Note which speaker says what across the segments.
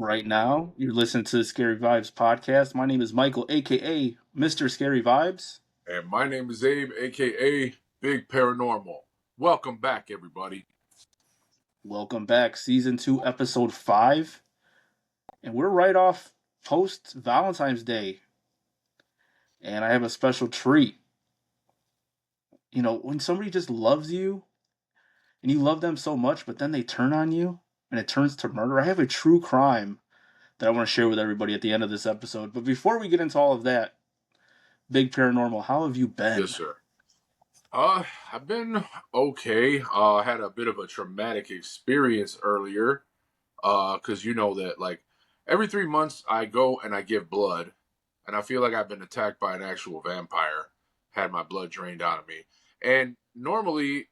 Speaker 1: Right now, you're listening to the Scary Vibes podcast. My name is Michael, aka Mr. Scary Vibes.
Speaker 2: And my name is Abe, aka Big Paranormal. Welcome back, everybody.
Speaker 1: Welcome back, season 2, episode 5. And we're right off post Valentine's Day. And I have a special treat. You know, when somebody just loves you and you love them so much, but then they turn on you and it turns to murder, I have a true crime that I want to share with everybody at the end of this episode. But before we get into all of that, Big Paranormal, how have you
Speaker 2: Yes,
Speaker 1: been?
Speaker 2: sir. I've been okay. I had a bit of a traumatic experience earlier. Because you know that like every 3 months I go and I give blood, and I feel like I've been attacked by an actual vampire, had my blood drained out of me. And normally,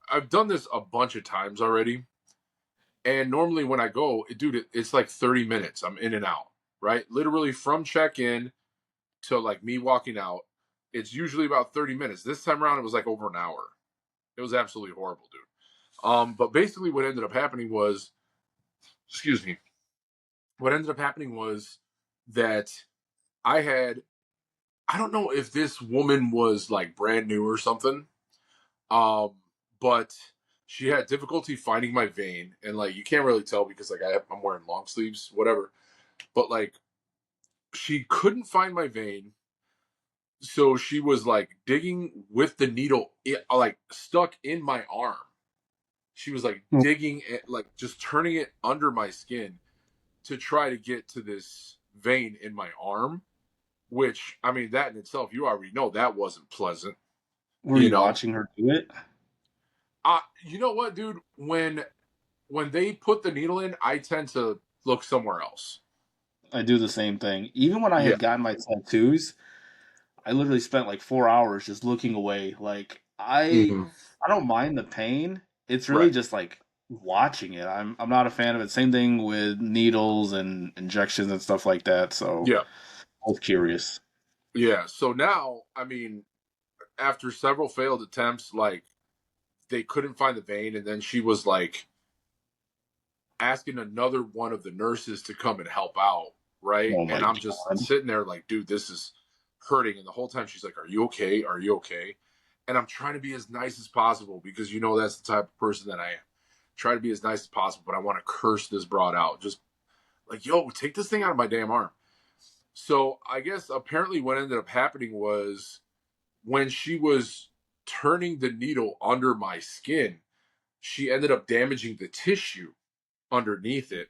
Speaker 2: I've done this a bunch of times already. And normally when I go, dude, it's like 30 minutes. I'm in and out, right? Literally from check in to like me walking out, it's usually about 30 minutes. This time around, it was like over an hour. It was absolutely horrible, dude. But basically, what ended up happening was, excuse me, what ended up happening was that I had, I don't know if this woman was like brand new or something, um, but she had difficulty finding my vein, and like you can't really tell because like I'm wearing long sleeves, whatever. But like she couldn't find my vein, so she was like digging with the needle like stuck in my arm. She was like digging it, like just turning it under my skin to try to get to this vein in my arm, which I mean that in itself you already know that wasn't pleasant.
Speaker 1: Were
Speaker 2: you
Speaker 1: you
Speaker 2: know
Speaker 1: watching her do it?
Speaker 2: you know what, dude, when they put the needle in, I tend to look somewhere else.
Speaker 1: I do the same thing. Even when I
Speaker 2: Yeah.
Speaker 1: had gotten my tattoos, I literally spent like 4 hours just looking away. Like
Speaker 2: Hmm.
Speaker 1: I don't mind the pain. It's really
Speaker 2: Right.
Speaker 1: just like watching it. I'm not a fan of it. Same thing with needles and injections and stuff like that. So
Speaker 2: Yeah.
Speaker 1: I was curious.
Speaker 2: Yeah, so now I mean, after several failed attempts, like they couldn't find the vein, and then she was like asking another one of the nurses to come and help out, right?
Speaker 1: Oh
Speaker 2: And
Speaker 1: my
Speaker 2: I'm just
Speaker 1: god.
Speaker 2: sitting there like, dude, this is hurting. And the whole time she's like, "Are you okay? Are you okay?" And I'm trying to be as nice as possible because that's the type of person that I am. Try to be as nice as possible, but I want to curse this broad out. Just like, yo, take this thing out of my damn arm. So I guess apparently what ended up happening was when she was turning the needle under my skin, she ended up damaging the tissue underneath it,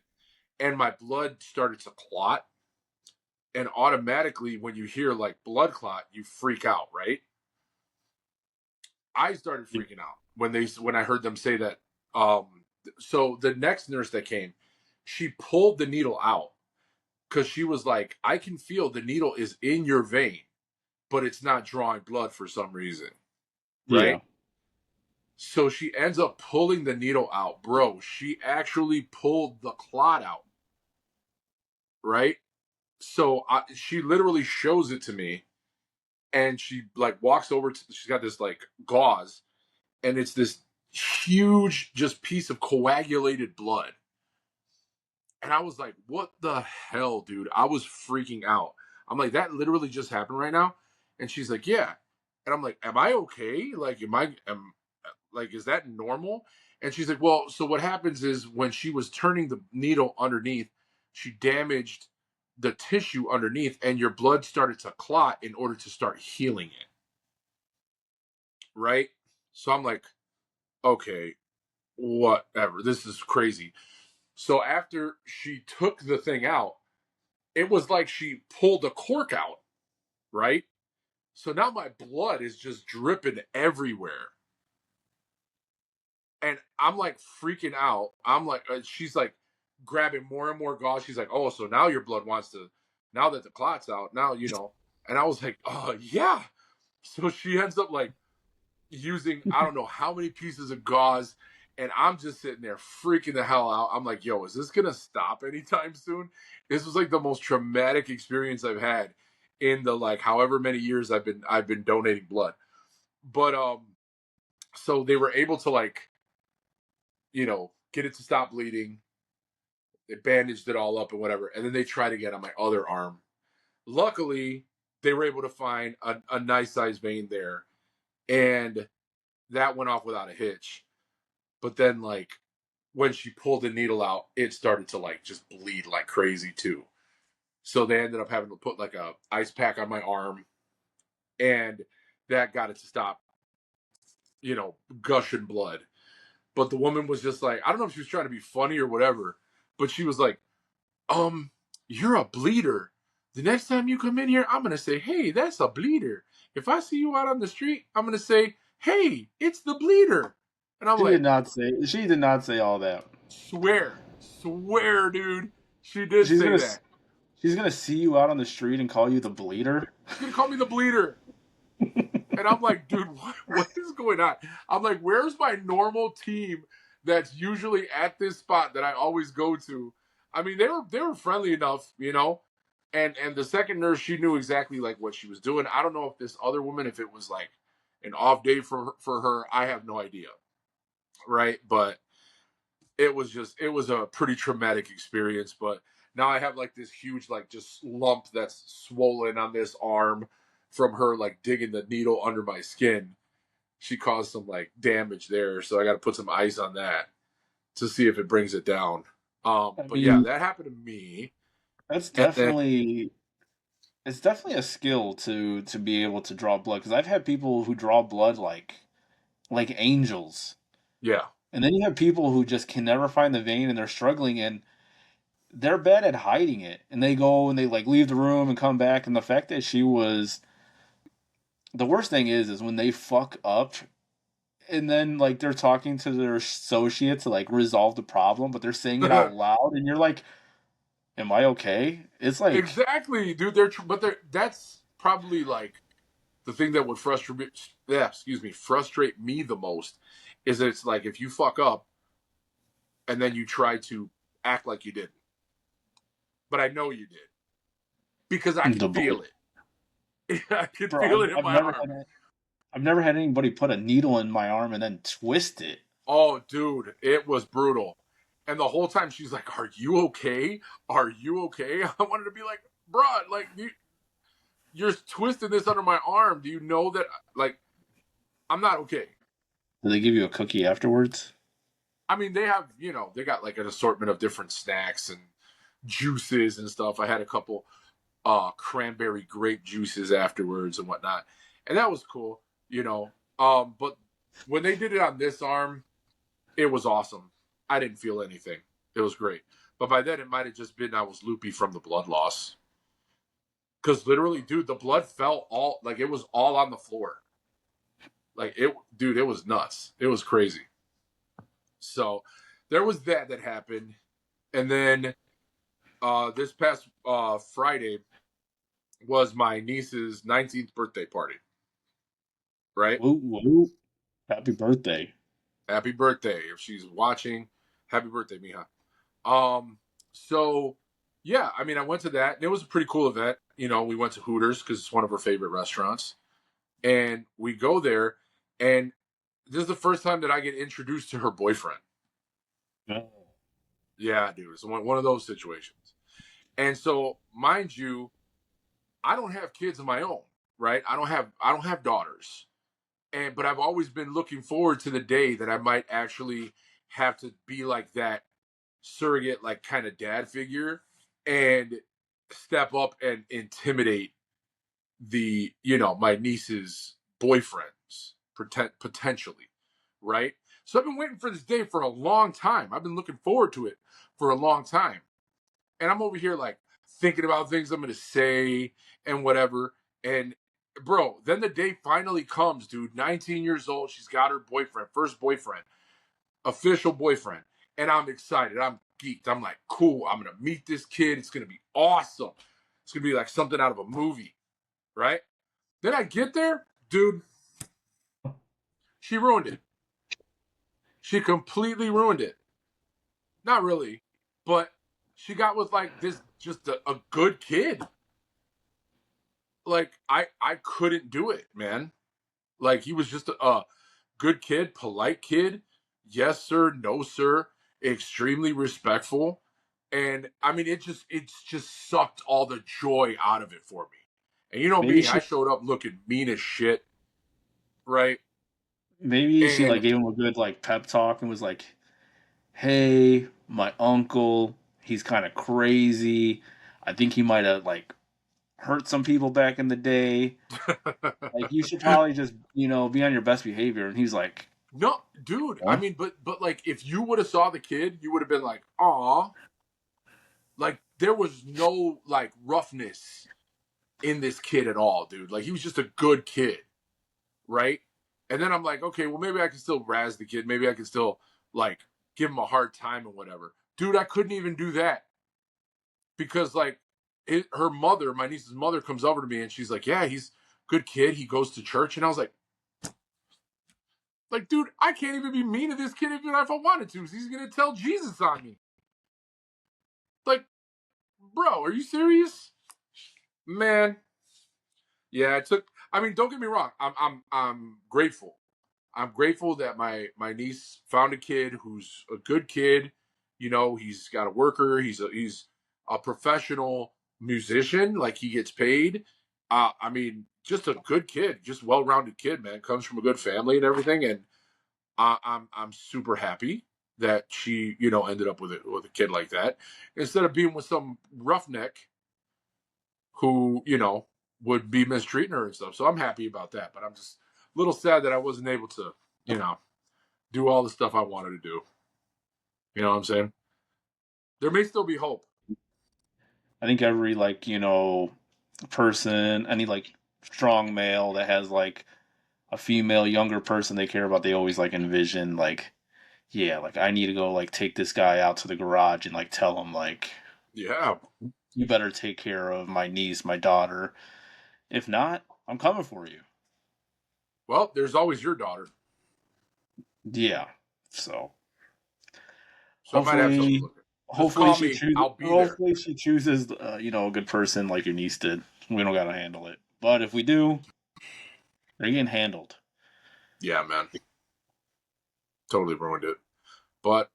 Speaker 2: and my blood started to clot. And automatically, when you hear like blood clot, you freak out, right? I started freaking out when I heard them say that. So the next nurse that came, she pulled the needle out because she was like, "I can feel the needle is in your vein, but it's not drawing blood for some reason,"
Speaker 1: Yeah.
Speaker 2: right? So she ends up pulling the needle out, bro. She actually pulled the clot out, right? So she literally shows it to me, and she like walks over to. She's got this like gauze, and it's this huge just piece of coagulated blood. And I was like, "What the hell, dude?" I was freaking out. I'm like, "That literally just happened right now," and she's like, "Yeah," and I'm like, "Am I okay? Like, am like, is that normal?" And she's like, "Well, so what happens is when she was turning the needle underneath, she damaged the tissue underneath, and your blood started to clot in order to start healing it, right?" So I'm like, "Okay, whatever. This is crazy." So after she took the thing out, it was like she pulled the cork out, right? So now my blood is just dripping everywhere. And I'm like freaking out. I'm like, she's like grabbing more and more gauze. She's like, "Oh, so now your blood wants to, now that the clot's out, now, you know." And I was like, "Oh, yeah." So she ends up like using, I don't know how many pieces of gauze. And I'm just sitting there freaking the hell out. I'm like, "Yo, is this going to stop anytime soon?" This was like the most traumatic experience I've had in the like however many years I've been donating blood. But so they were able to like, get it to stop bleeding. they bandaged it all up and whatever. And then they tried to get on my other arm. Luckily, they were able to find a nice size vein there. And that went off without a hitch. But then, like, when she pulled the needle out, it started to, like, just bleed like crazy, too. So they ended up having to put, like, a ice pack on my arm. And that got it to stop, gushing blood. But the woman was just like, I don't know if she was trying to be funny or whatever, but she was like, you're a bleeder. The next time you come in here, I'm going to say, hey, that's a bleeder. If I see you out on the street, I'm going to say, hey, it's the bleeder. And I'm like,
Speaker 1: She did not say all that.
Speaker 2: swear, dude. She did
Speaker 1: She's
Speaker 2: say
Speaker 1: gonna
Speaker 2: that.
Speaker 1: she's gonna see you out on the street and call you the bleeder.
Speaker 2: She's going to call me the bleeder. And I'm like, dude, what is going on? I'm like, where's my normal team that's usually at this spot that I always go to? I mean, they were friendly enough, And the second nurse, she knew exactly like what she was doing. I don't know if this other woman, if it was like an off day for her, I have no idea. Right? But it was a pretty traumatic experience. But now I have like this huge like just lump that's swollen on this arm from her like digging the needle under my skin. She caused some like damage there, so I got to put some ice on that to see if it brings it down.
Speaker 1: I
Speaker 2: But yeah,
Speaker 1: mean,
Speaker 2: that happened to me.
Speaker 1: that's
Speaker 2: And then
Speaker 1: definitely it's definitely a skill to be able to draw blood because I've had people who draw blood like angels,
Speaker 2: yeah,
Speaker 1: and then you have people who just can never find the vein and they're struggling and they're bad at hiding it, and they go and they like leave the room and come back, and the fact that she was the worst thing is when they fuck up and then like they're talking to their associate to like resolve the problem, but they're saying it out loud, and you're like, "Am I okay?" It's like
Speaker 2: exactly, dude. That's probably like the thing that would frustrate me the most is that it's like if you fuck up and then you try to act like you didn't, but I know you did because I can
Speaker 1: the
Speaker 2: feel it. I can
Speaker 1: bro. I've,
Speaker 2: feel it in
Speaker 1: I've
Speaker 2: my
Speaker 1: never
Speaker 2: arm.
Speaker 1: had I've never had anybody put a needle in my arm and then twist it.
Speaker 2: Oh, dude, it was brutal. And the whole time she's like, "Are you okay? Are you okay?" I wanted to be like, "Bro, like you're twisting this under my arm. Do you know that like I'm not okay?"
Speaker 1: Do they give you a cookie afterwards?
Speaker 2: I mean, they got like an assortment of different snacks and juices and stuff. I had a couple cranberry grape juices afterwards and whatnot. And that was cool. But when they did it on this arm, it was awesome. I didn't feel anything. It was great. But by then it might have just been I was loopy from the blood loss. Cause literally, dude, the blood fell all like it was all on the floor. Like it was nuts. It was crazy. So there was that happened. And then this past Friday was my niece's 19th birthday party. Right?
Speaker 1: Woo woo! Happy birthday!
Speaker 2: Happy birthday. If she's watching, happy birthday, Mija. So yeah, I mean I went to that and it was a pretty cool event. We went to Hooters because it's one of her favorite restaurants. And we go there and this is the first time that I get introduced to her boyfriend. Yeah, dude. It's one of those situations. And so, mind you, I don't have kids of my own, right? I don't have daughters. But I've always been looking forward to the day that I might actually have to be like that surrogate, like kind of dad figure and step up and intimidate my niece's boyfriends potentially, right? So I've been waiting for this day for a long time. I've been looking forward to it for a long time. And I'm over here like thinking about things I'm going to say and whatever. And bro, then the day finally comes, dude. 19 years old. She's got her boyfriend, first boyfriend, official boyfriend. And I'm excited. I'm geeked. I'm like, cool. I'm going to meet this kid. It's going to be awesome. It's going to be like something out of a movie, right? Then I get there, dude. She ruined it. She completely ruined it. Not really, but she got with like this just a good kid. Like I couldn't do it, man. Like he was just a good kid, polite kid. Yes, sir, no, sir. Extremely respectful. And I mean, it's just sucked all the joy out of it for me. And you know
Speaker 1: maybe
Speaker 2: me,
Speaker 1: she
Speaker 2: I showed up looking mean as shit, right?
Speaker 1: maybe she like
Speaker 2: And
Speaker 1: gave him a good like pep talk and was like, "Hey, my uncle, he's kind of crazy. I think he might have like hurt some people back in the day. Like you should probably just, be on your best behavior." And he's like,
Speaker 2: no, dude. I
Speaker 1: "Huh?"
Speaker 2: mean, but like, if you would have saw the kid, you would have been like, "Aw," like there was no like roughness in this kid at all, dude. Like he was just a good kid, right? And then I'm like, okay, well maybe I can still razz the kid. Maybe I can still like give him a hard time and whatever. Dude, I couldn't even do that because like her mother, my niece's mother, comes over to me and she's like, "Yeah, he's a good kid. He goes to church." And I was like, dude, I can't even be mean to this kid even if I wanted to. He's gonna tell Jesus on me. Like, bro, are you serious, man? Yeah, it took. I mean, don't get me wrong. I'm grateful. I'm grateful that my niece found a kid who's a good kid. You know, he's got a worker. He's a professional musician. Like he gets paid. I mean, just a good kid, just well rounded kid, man. Comes from a good family and everything. And I'm super happy that she ended up with a kid like that instead of being with some roughneck who would be mistreating her and stuff. So I'm happy about that, but I'm just a little sad that I wasn't able to you know do all the stuff I wanted to do. You know what I'm saying? There may still be hope.
Speaker 1: I think every like, person, any like strong male that has like a female younger person they care about, they always like envision like, yeah, like I need to go like take this guy out to the garage and like tell him like
Speaker 2: Yeah.
Speaker 1: you better take care of my niece, my daughter. If not, I'm coming for you.
Speaker 2: Well, there's always your daughter,
Speaker 1: Yeah. So
Speaker 2: so I might have to
Speaker 1: hopefully,
Speaker 2: overlook it. Just call
Speaker 1: she
Speaker 2: me.
Speaker 1: chooses.
Speaker 2: I'll be there.
Speaker 1: Hopefully she chooses, a good person like your niece did. We don't gotta handle it. But if we do, they're getting handled.
Speaker 2: Yeah, man. Totally ruined it. But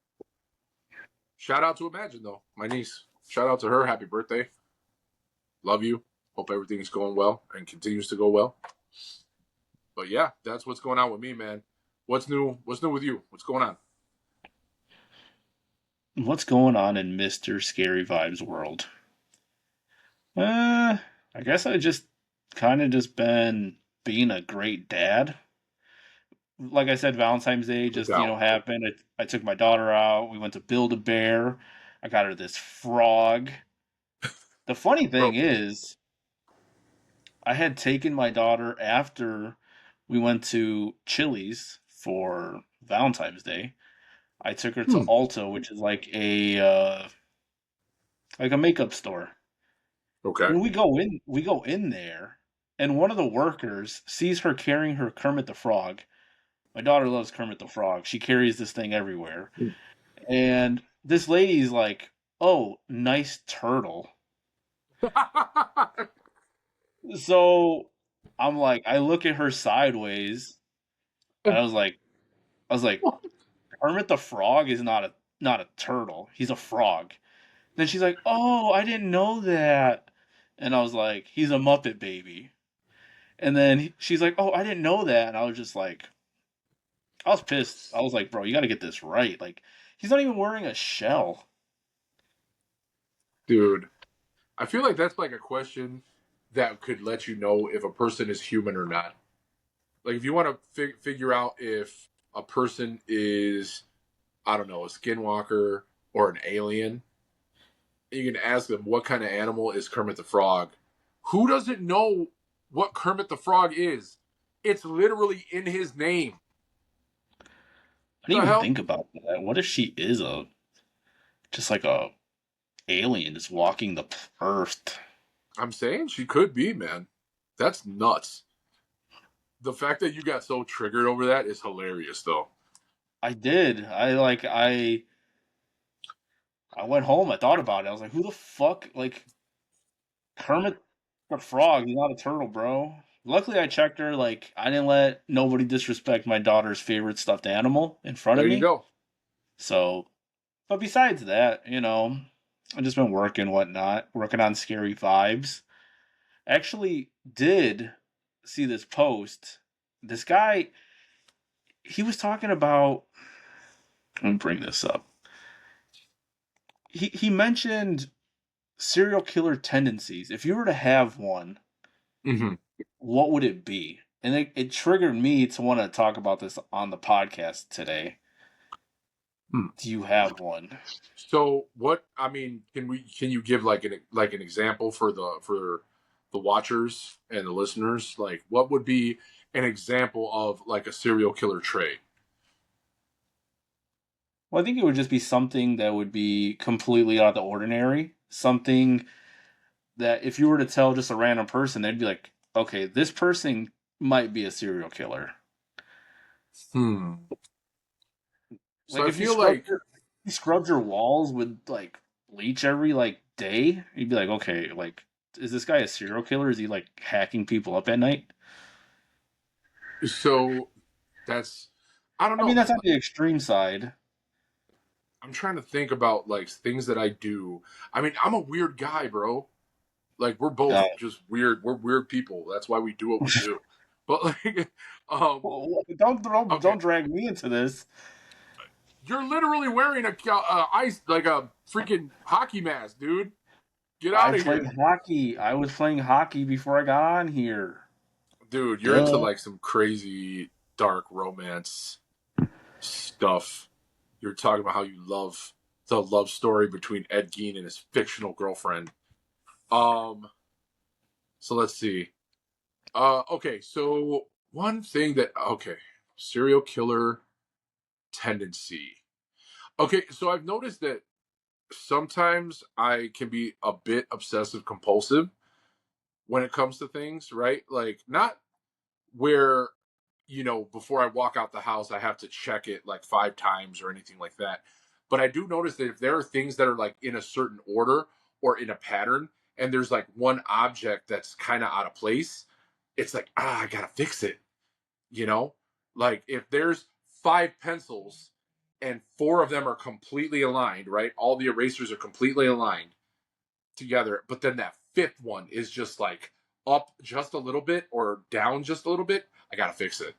Speaker 2: shout out to Imagine though, my niece. Shout out to her. Happy birthday. Love you. Hope everything's going well and continues to go well. But yeah, that's what's going on with me, man. What's new? What's new with you? What's going on?
Speaker 1: What's going on in Mister Scary Vibes world? I guess I just kind of just been being a great dad. Like I said, Valentine's Day
Speaker 2: Look
Speaker 1: just,
Speaker 2: out,
Speaker 1: happened. I took my daughter out. We went to Build a Bear. I got her this frog. The funny
Speaker 2: bro.
Speaker 1: thing is, I had taken my daughter after we went to Chili's for Valentine's Day. I took her to
Speaker 2: Hmm.
Speaker 1: Ulta, which is like a makeup store.
Speaker 2: Okay.
Speaker 1: And we go in there, and one of the workers sees her carrying her Kermit the Frog. My daughter loves Kermit the Frog. She carries this thing everywhere. And this lady's like, "Oh, nice turtle." So I'm like, I look at her sideways, and I was like, Kermit the Frog is not a turtle. He's a frog. Then she's like, "Oh, I didn't know that." And I was like, "He's a Muppet baby." And then she's like, "Oh, I didn't know that." And I was just like, I was pissed. I was like, "Bro, you got to get this right. Like, he's not even wearing a shell."
Speaker 2: Dude, I feel like that's like a question that could let you know if a person is human or not. Like if you want to figure out if a person is, I don't know, a skinwalker or an alien, you can ask them what kind of animal is Kermit the Frog. Who doesn't know what Kermit the Frog is? It's literally in his name.
Speaker 1: I didn't
Speaker 2: The
Speaker 1: even
Speaker 2: hell?
Speaker 1: think about that. What if she is a just like a alien just walking the earth?
Speaker 2: I'm saying she could be, man. That's nuts. The fact that you got so triggered over that is hilarious, though.
Speaker 1: I did. I went home. I thought about it. I was like, "Who the fuck like Kermit the Frog? He's not a turtle, bro." Luckily, I checked her. Like, I didn't let nobody disrespect my daughter's favorite stuffed animal in front of
Speaker 2: There you
Speaker 1: me.
Speaker 2: go.
Speaker 1: So, but besides that, I've just been working, whatnot, working on Scary Vibes. Actually, did see this post. This guy, he was talking about. Let me bring this up. He mentioned serial killer tendencies. If you were to have one,
Speaker 2: Mm-hmm.
Speaker 1: what would it be? And it triggered me to want to talk about this on the podcast today.
Speaker 2: Hmm.
Speaker 1: Do you have one?
Speaker 2: So what? I mean, can you give like an example for the watchers and the listeners? Like, what would be an example of like a serial killer trait?
Speaker 1: Well, I think it would just be something that would be completely out of the ordinary. Something that if you were to tell just a random person, they'd be like, okay, this person might be a serial killer.
Speaker 2: Hmm. So
Speaker 1: Like
Speaker 2: I
Speaker 1: if
Speaker 2: feel like
Speaker 1: you scrubbed your walls with like bleach every like day, you'd be like, okay, like is this guy a serial killer? Is he like hacking people up at night?
Speaker 2: so that's I don't
Speaker 1: I
Speaker 2: know,
Speaker 1: mean, that's
Speaker 2: man.
Speaker 1: not
Speaker 2: Like,
Speaker 1: the extreme side.
Speaker 2: I'm trying to think about like things that I do. I mean, I'm a weird guy, bro. Like we're both
Speaker 1: Uh,
Speaker 2: just weird. We're weird people. That's why we do what we do. But like, um,
Speaker 1: well, don't
Speaker 2: okay,
Speaker 1: drag me into this.
Speaker 2: you're literally wearing a ice like a freaking hockey mask, dude. Get
Speaker 1: I
Speaker 2: out of
Speaker 1: played
Speaker 2: here,
Speaker 1: hockey. I was playing hockey before I got on here.
Speaker 2: dude. You're into
Speaker 1: Duh.
Speaker 2: like some crazy dark romance stuff. You're talking about how you love the love story between Ed Gein and his fictional girlfriend. Um, so let's see. Okay, so one thing that okay, serial killer tendency. Okay, so I've noticed that sometimes I can be a bit obsessive compulsive when it comes to things, right? Like not where before I walk out the house I have to check it like 5 times or anything like that. But I do notice that if there are things that are like in a certain order or in a pattern and there's like one object that's kind of out of place, it's like, I got to fix it, you know? Like if there's 5 pencils and 4 of them are completely aligned, right? All the erasers are completely aligned together, but then that fifth one is just like up just a little bit or down just a little bit, I got to fix it.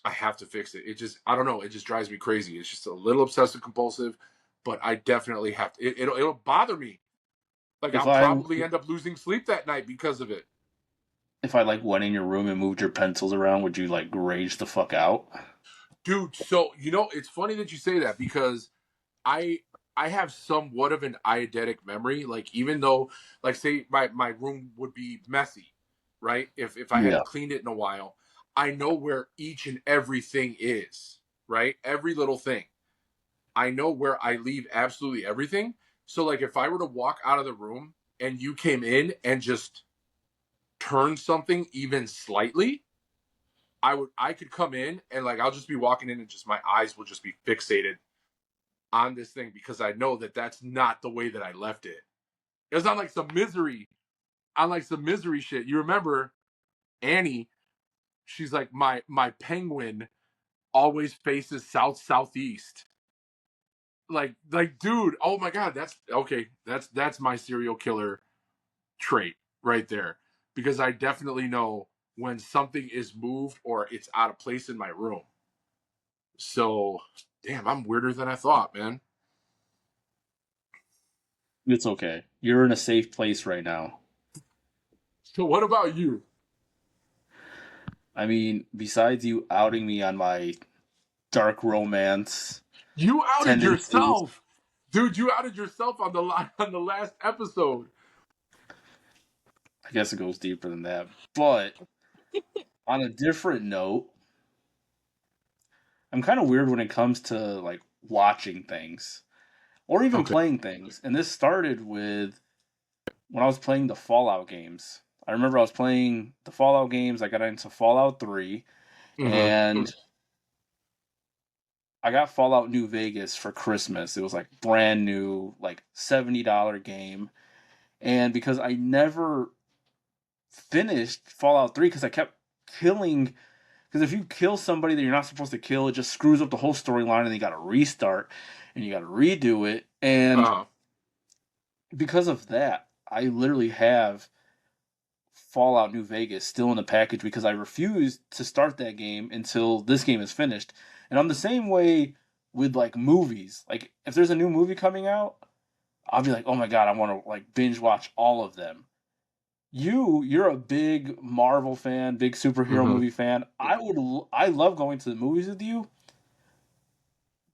Speaker 2: I have to fix it. It just, I don't know. It just drives me crazy. It's just a little obsessive compulsive, but I definitely have to. It'll bother me. Like
Speaker 1: If
Speaker 2: I'll
Speaker 1: I
Speaker 2: probably end up losing sleep that night because of it.
Speaker 1: if I like went in your room and moved your pencils around, would you like rage the fuck out?
Speaker 2: Dude, so it's funny that you say that because I I have somewhat of an eidetic memory. Like even though, like say my room would be messy, right? If I
Speaker 1: Yeah.
Speaker 2: hadn't cleaned it in a while, I know where each and everything is, right? Every little thing. I know where I leave absolutely everything. So like if I were to walk out of the room and you came in and just turned something even slightly, I could come in and like I'll just be walking in and just my eyes will just be fixated on this thing because I know that that's not the way that I left it. It was on like some misery shit. You remember Annie? She's like my penguin always faces southeast. Like dude, oh my god, that's okay. That's my serial killer trait right there because I definitely know when something is moved or it's out of place in my room. So, damn, I'm weirder than I thought, man.
Speaker 1: It's okay. You're in a safe place right now.
Speaker 2: So, what about you?
Speaker 1: I mean, besides you outing me on my dark romance
Speaker 2: You outed
Speaker 1: tendencies,
Speaker 2: yourself, dude. You outed yourself on the on the last episode.
Speaker 1: I guess it goes deeper than that. But on a different note, I'm kind of weird when it comes to like watching things or even
Speaker 2: Okay.
Speaker 1: playing things. And this started with when I was playing the Fallout games. I remember I was playing the Fallout games. I got into Fallout 3
Speaker 2: Mm-hmm.
Speaker 1: and I got Fallout New Vegas for Christmas. It was like brand new, like $70 game. And because I never finished Fallout 3 because I kept killing. Because if you kill somebody that you're not supposed to kill, it just screws up the whole storyline and you got to restart and you got to redo it. And
Speaker 2: Uh-huh.
Speaker 1: because of that, I literally have Fallout New Vegas still in the package because I refused to start that game until this game is finished. And I'm the same way with like movies. Like if there's a new movie coming out, I'll be like, "Oh my god, I want to like binge watch all of them." You're a big Marvel fan, big superhero
Speaker 2: Hmm.
Speaker 1: movie fan. I love going to the movies with you,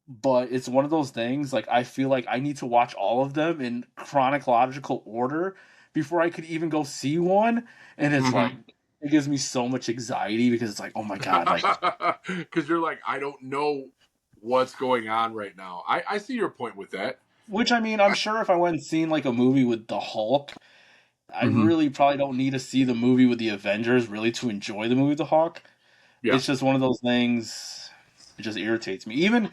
Speaker 1: but it's one of those things like I feel like I need to watch all of them in chronological order before I could even go see one, and it's like
Speaker 2: Hmm.
Speaker 1: it gives me so much anxiety because it's like, oh my god, like
Speaker 2: Because you're like, I don't know what's going on right now. I see your point with that.
Speaker 1: which I mean, I'm sure if I went and seen like a movie with the Hulk, I
Speaker 2: Hmm.
Speaker 1: really probably don't need to see the movie with the Avengers really to enjoy the movie with the Hulk.
Speaker 2: Yeah.
Speaker 1: It's just one of those things. It just irritates me. Even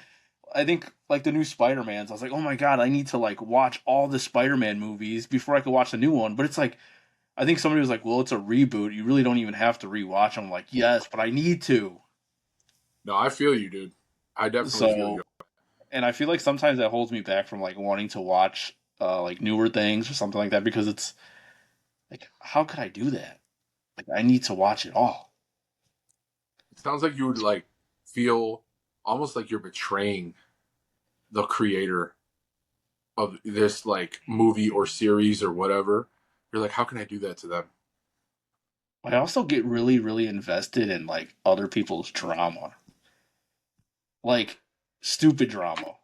Speaker 1: I think like the new Spider Mans. I was like, oh my god, I need to like watch all the Spider Man movies before I could watch the new one. But it's like I think somebody was like, well, it's a reboot. You really don't even have to rewatch them. I'm like, yes, but I need to.
Speaker 2: No, I feel you, dude. I definitely feel you.
Speaker 1: So, and I feel like sometimes that holds me back from like wanting to watch like newer things or something like that because it's like, how could I do that? Like, I need to watch it all.
Speaker 2: It sounds like you would like feel almost like you're betraying the creator of this like movie or series or whatever. You're like, how can I do that to them?
Speaker 1: I also get really, really invested in like other people's drama, like stupid drama.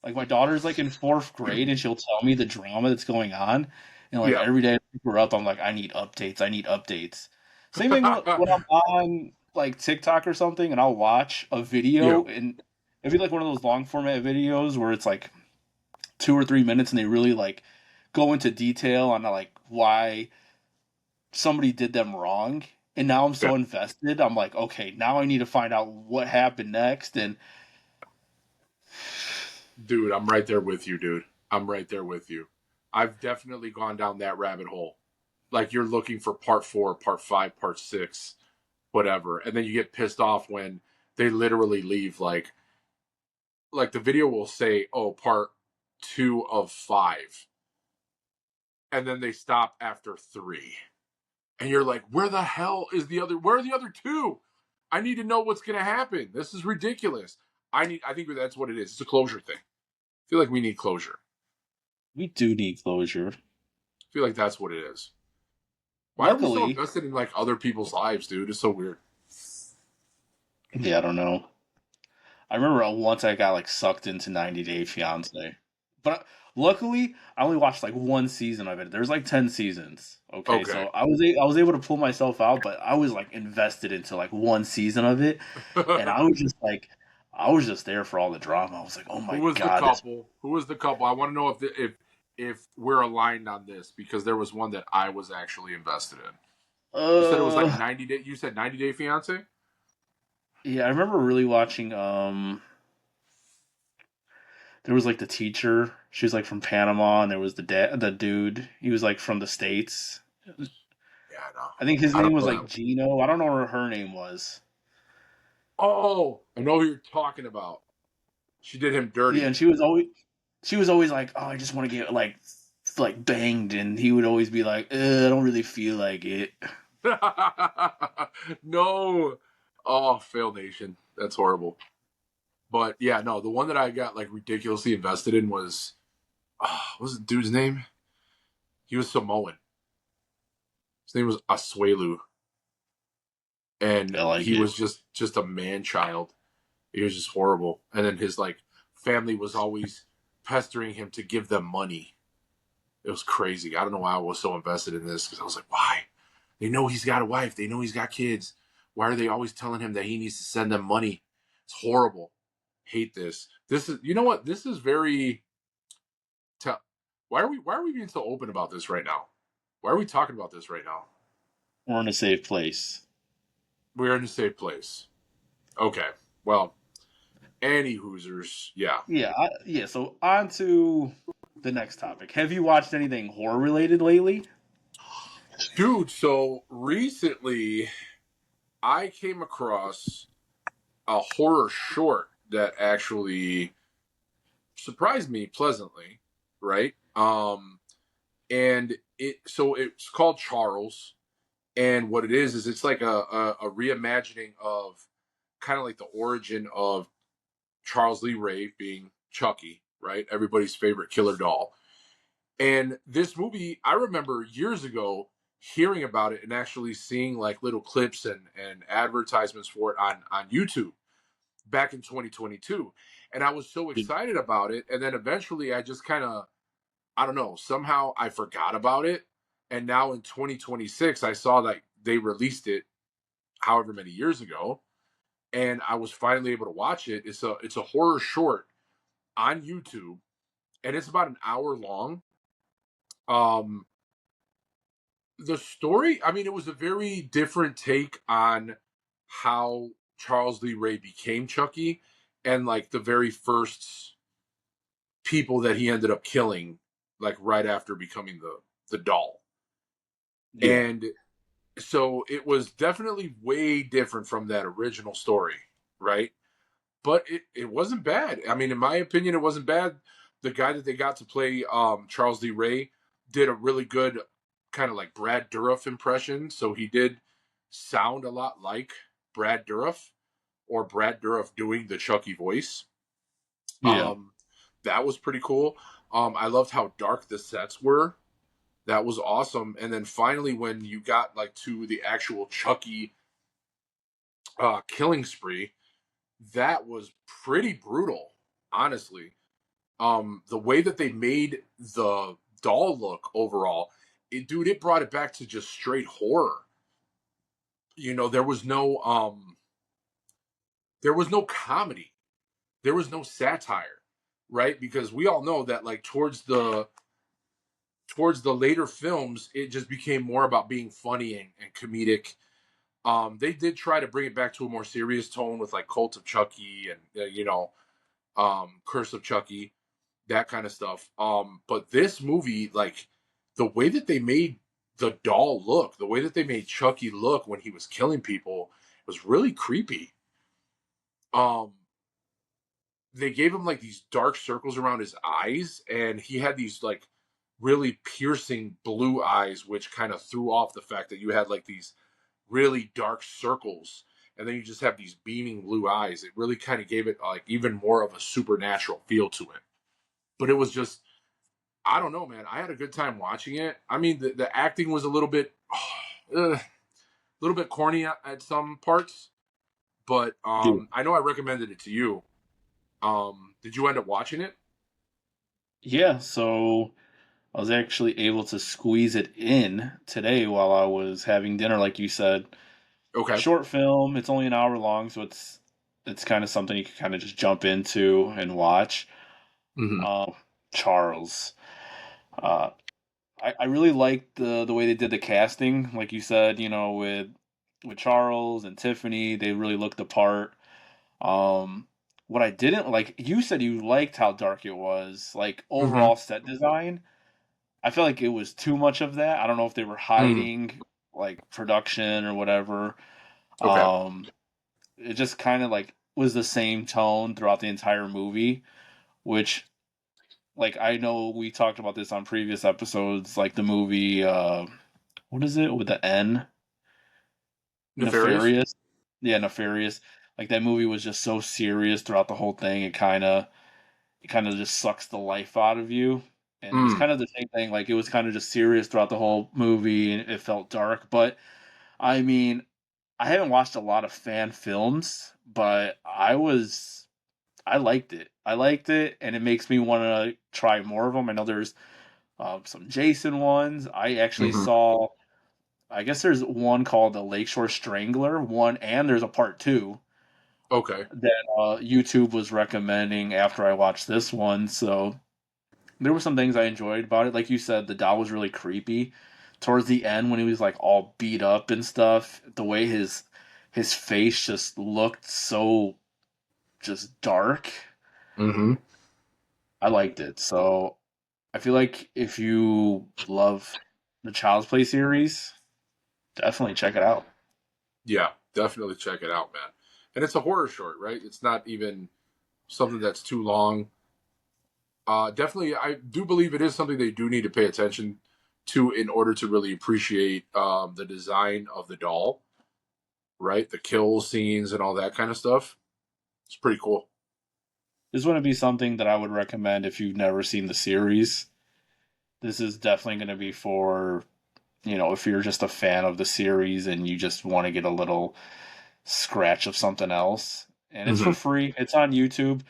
Speaker 1: Like my daughter's like in fourth grade and she'll tell me the drama that's going on, and like
Speaker 2: Yeah.
Speaker 1: every day I pick her up, I'm like, I need updates. I need updates. Same thing when I'm on like TikTok or something, and I'll watch a
Speaker 2: Yeah.
Speaker 1: video, and it'd be like one of those long format videos where it's like 2 or 3 minutes, and they really like go into detail on like why somebody did them wrong. And now I'm
Speaker 2: Yeah.
Speaker 1: so invested. I'm like, okay, now I need to find out what happened next. And
Speaker 2: Dude, I'm right there with you, dude. I'm right there with you. I've definitely gone down that rabbit hole. Like you're looking for part four, part five, part six, whatever. And then you get pissed off when they literally leave like the video will say, oh, part two of five. And then they stop after three. And you're like, where the hell is the other where are the other two? I need to know what's gonna happen. This is ridiculous. I think that's what it is. It's a closure thing. I feel like we need closure.
Speaker 1: we do need closure.
Speaker 2: I feel like that's what it is. Why are we so
Speaker 1: Luckily,
Speaker 2: invested in like other people's lives, dude? It's so weird.
Speaker 1: yeah, I don't know. I remember once I got like sucked into 90 Day Fiance, but luckily I only watched like one season of it. There's like 10 seasons. Okay,
Speaker 2: Okay.
Speaker 1: so I was able to pull myself out, but I was like invested into like one season of it, and I was just like, I was just there for all the drama. I was like, oh
Speaker 2: Who
Speaker 1: my
Speaker 2: was the
Speaker 1: god, this.
Speaker 2: couple? Who was the couple? I want to know if we're aligned on this because there was one that I was actually invested in. You said it was like
Speaker 1: Uh,
Speaker 2: 90 day. You said 90 Day Fiance.
Speaker 1: yeah, I remember really watching. There was like the teacher. She was like from Panama, and there was the dude. He was like from the States.
Speaker 2: Yeah, I know.
Speaker 1: I think his
Speaker 2: I
Speaker 1: name
Speaker 2: don't
Speaker 1: was
Speaker 2: know
Speaker 1: like
Speaker 2: that.
Speaker 1: Gino. I don't know what her name was.
Speaker 2: Oh, I know who you're talking about. She did him
Speaker 1: Yeah,
Speaker 2: dirty.
Speaker 1: and she was always like, "Oh, I just want to get like banged," and he would always be like, "I don't really feel like it."
Speaker 2: No. Oh, fail nation. That's horrible. But yeah, no, the one that I got like ridiculously invested in was what was the dude's name? He was Samoan. His name was Asuelu, and
Speaker 1: I like
Speaker 2: he
Speaker 1: it.
Speaker 2: was just a man child. He was just horrible. And then his like family was always pestering him to give them money. It was crazy. I don't know why I was so invested in this because I was like, why? They know he's got a wife. They know he's got kids. Why are they always telling him that he needs to send them money? It's horrible. Hate this. This is you know what? This is very. Te- why are we being so open about this right now? Why are we talking about this right now?
Speaker 1: We're in a safe place.
Speaker 2: We're in a safe place. Okay. Well, any Hoosers, yeah.
Speaker 1: Yeah, yeah. So on to the next topic. Have you watched anything horror related lately?
Speaker 2: Dude, so recently I came across a horror short that actually surprised me pleasantly, right? and it's called Charles. And what it is it's like a reimagining of kind of like the origin of Charles Lee Ray being Chucky, right? Everybody's favorite killer doll. And this movie, I remember years ago hearing about it and actually seeing like little clips and advertisements for it on YouTube back in 2022. And I was so excited about it. And then eventually I just kind of, I don't know, somehow I forgot about it. And now in 2026, I saw that they released it however many years ago. And I was finally able to watch it. It's a horror short on YouTube, and it's about an hour long. Um, the story, I mean, it was a very different take on how Charles Lee Ray became Chucky, and like the very first people that he ended up killing, like right after becoming the doll.
Speaker 1: Yeah.
Speaker 2: And so it was definitely way different from that original story, right? But it wasn't bad. I mean, in my opinion, it wasn't bad. The guy that they got to play Charles Lee Ray did a really good kind of like Brad Dourif impression. So he did sound a lot like Brad Dourif, or Brad Dourif doing the Chucky voice.
Speaker 1: Yeah.
Speaker 2: Um, that was pretty cool. I loved how dark the sets were. That was awesome. And then finally, when you got like to the actual Chucky killing spree, that was pretty brutal, honestly. The way that they made the doll look overall, it brought it back to just straight horror. You know, there was no comedy, there was no satire, right? Because we all know that like towards the later films, it just became more about being funny and comedic. They did try to bring it back to a more serious tone with like Cult of Chucky and Curse of Chucky, that kind of stuff. But this movie, like the way that they made the doll look, the way that they made Chucky look when he was killing people was really creepy. Um, they gave him like these dark circles around his eyes, and he had these like really piercing blue eyes, which kind of threw off the fact that you had like these really dark circles, and then you just have these beaming blue eyes. It really kind of gave it like even more of a supernatural feel to it. But it was just, I don't know, man. I had a good time watching it. I mean, the acting was a a little bit corny at some parts, but
Speaker 1: Yeah.
Speaker 2: I know I recommended it to you. Did you end up watching it?
Speaker 1: Yeah. So I was actually able to squeeze it in today while I was having dinner, like you said.
Speaker 2: Okay.
Speaker 1: Short film. It's only an hour long, so it's kind of something you can kind of just jump into and watch.
Speaker 2: Hmm.
Speaker 1: Um, Charles. Uh, I really liked the way they did the casting, like you said. With Charles and Tiffany, they really looked the part. Um, what I didn't like, you said you liked how dark it was, like
Speaker 2: Hmm.
Speaker 1: overall set design. I feel like it was too much of that. I don't know if they were
Speaker 2: Mm.
Speaker 1: hiding like production or whatever.
Speaker 2: Okay.
Speaker 1: Um, it just kind of like was the same tone throughout the entire movie, which like I know we talked about this on previous episodes, like the movie what is it with the N?
Speaker 2: Nefarious.
Speaker 1: Nefarious. Yeah, Nefarious. Like that movie was just so serious throughout the whole thing. It kind of just sucks the life out of you. And it was
Speaker 2: Mm.
Speaker 1: kind of the same thing. Like it was kind of just serious throughout the whole movie, and it felt dark. But I mean, I haven't watched a lot of fan films, but I liked it. I liked it, and it makes me want to try more of them. I know there's some Jason ones. I actually
Speaker 2: Hmm.
Speaker 1: saw. I guess there's one called the Lakeshore Strangler one, and there's a part two
Speaker 2: Okay.
Speaker 1: that YouTube was recommending after I watched this one. So there were some things I enjoyed about it. Like you said, the doll was really creepy. Towards the end, when he was like all beat up and stuff, the way his face just looked so just dark.
Speaker 2: Hmm.
Speaker 1: I liked it. So I feel like if you love the Child's Play series, definitely check it out.
Speaker 2: Yeah, definitely check it out, man. And it's a horror short, right? It's not even something that's too long. Definitely, I do believe it is something they do need to pay attention. to in order to really appreciate the design of the doll, right? The kill scenes and all that kind of stuff. It's pretty cool.
Speaker 1: This wouldn't be something that I would recommend if you've never seen the series. This is definitely going to be for, if you're just a fan of the series and you just want to get a little scratch of something else. And it's for
Speaker 2: Hmm.
Speaker 1: free. It's on YouTube.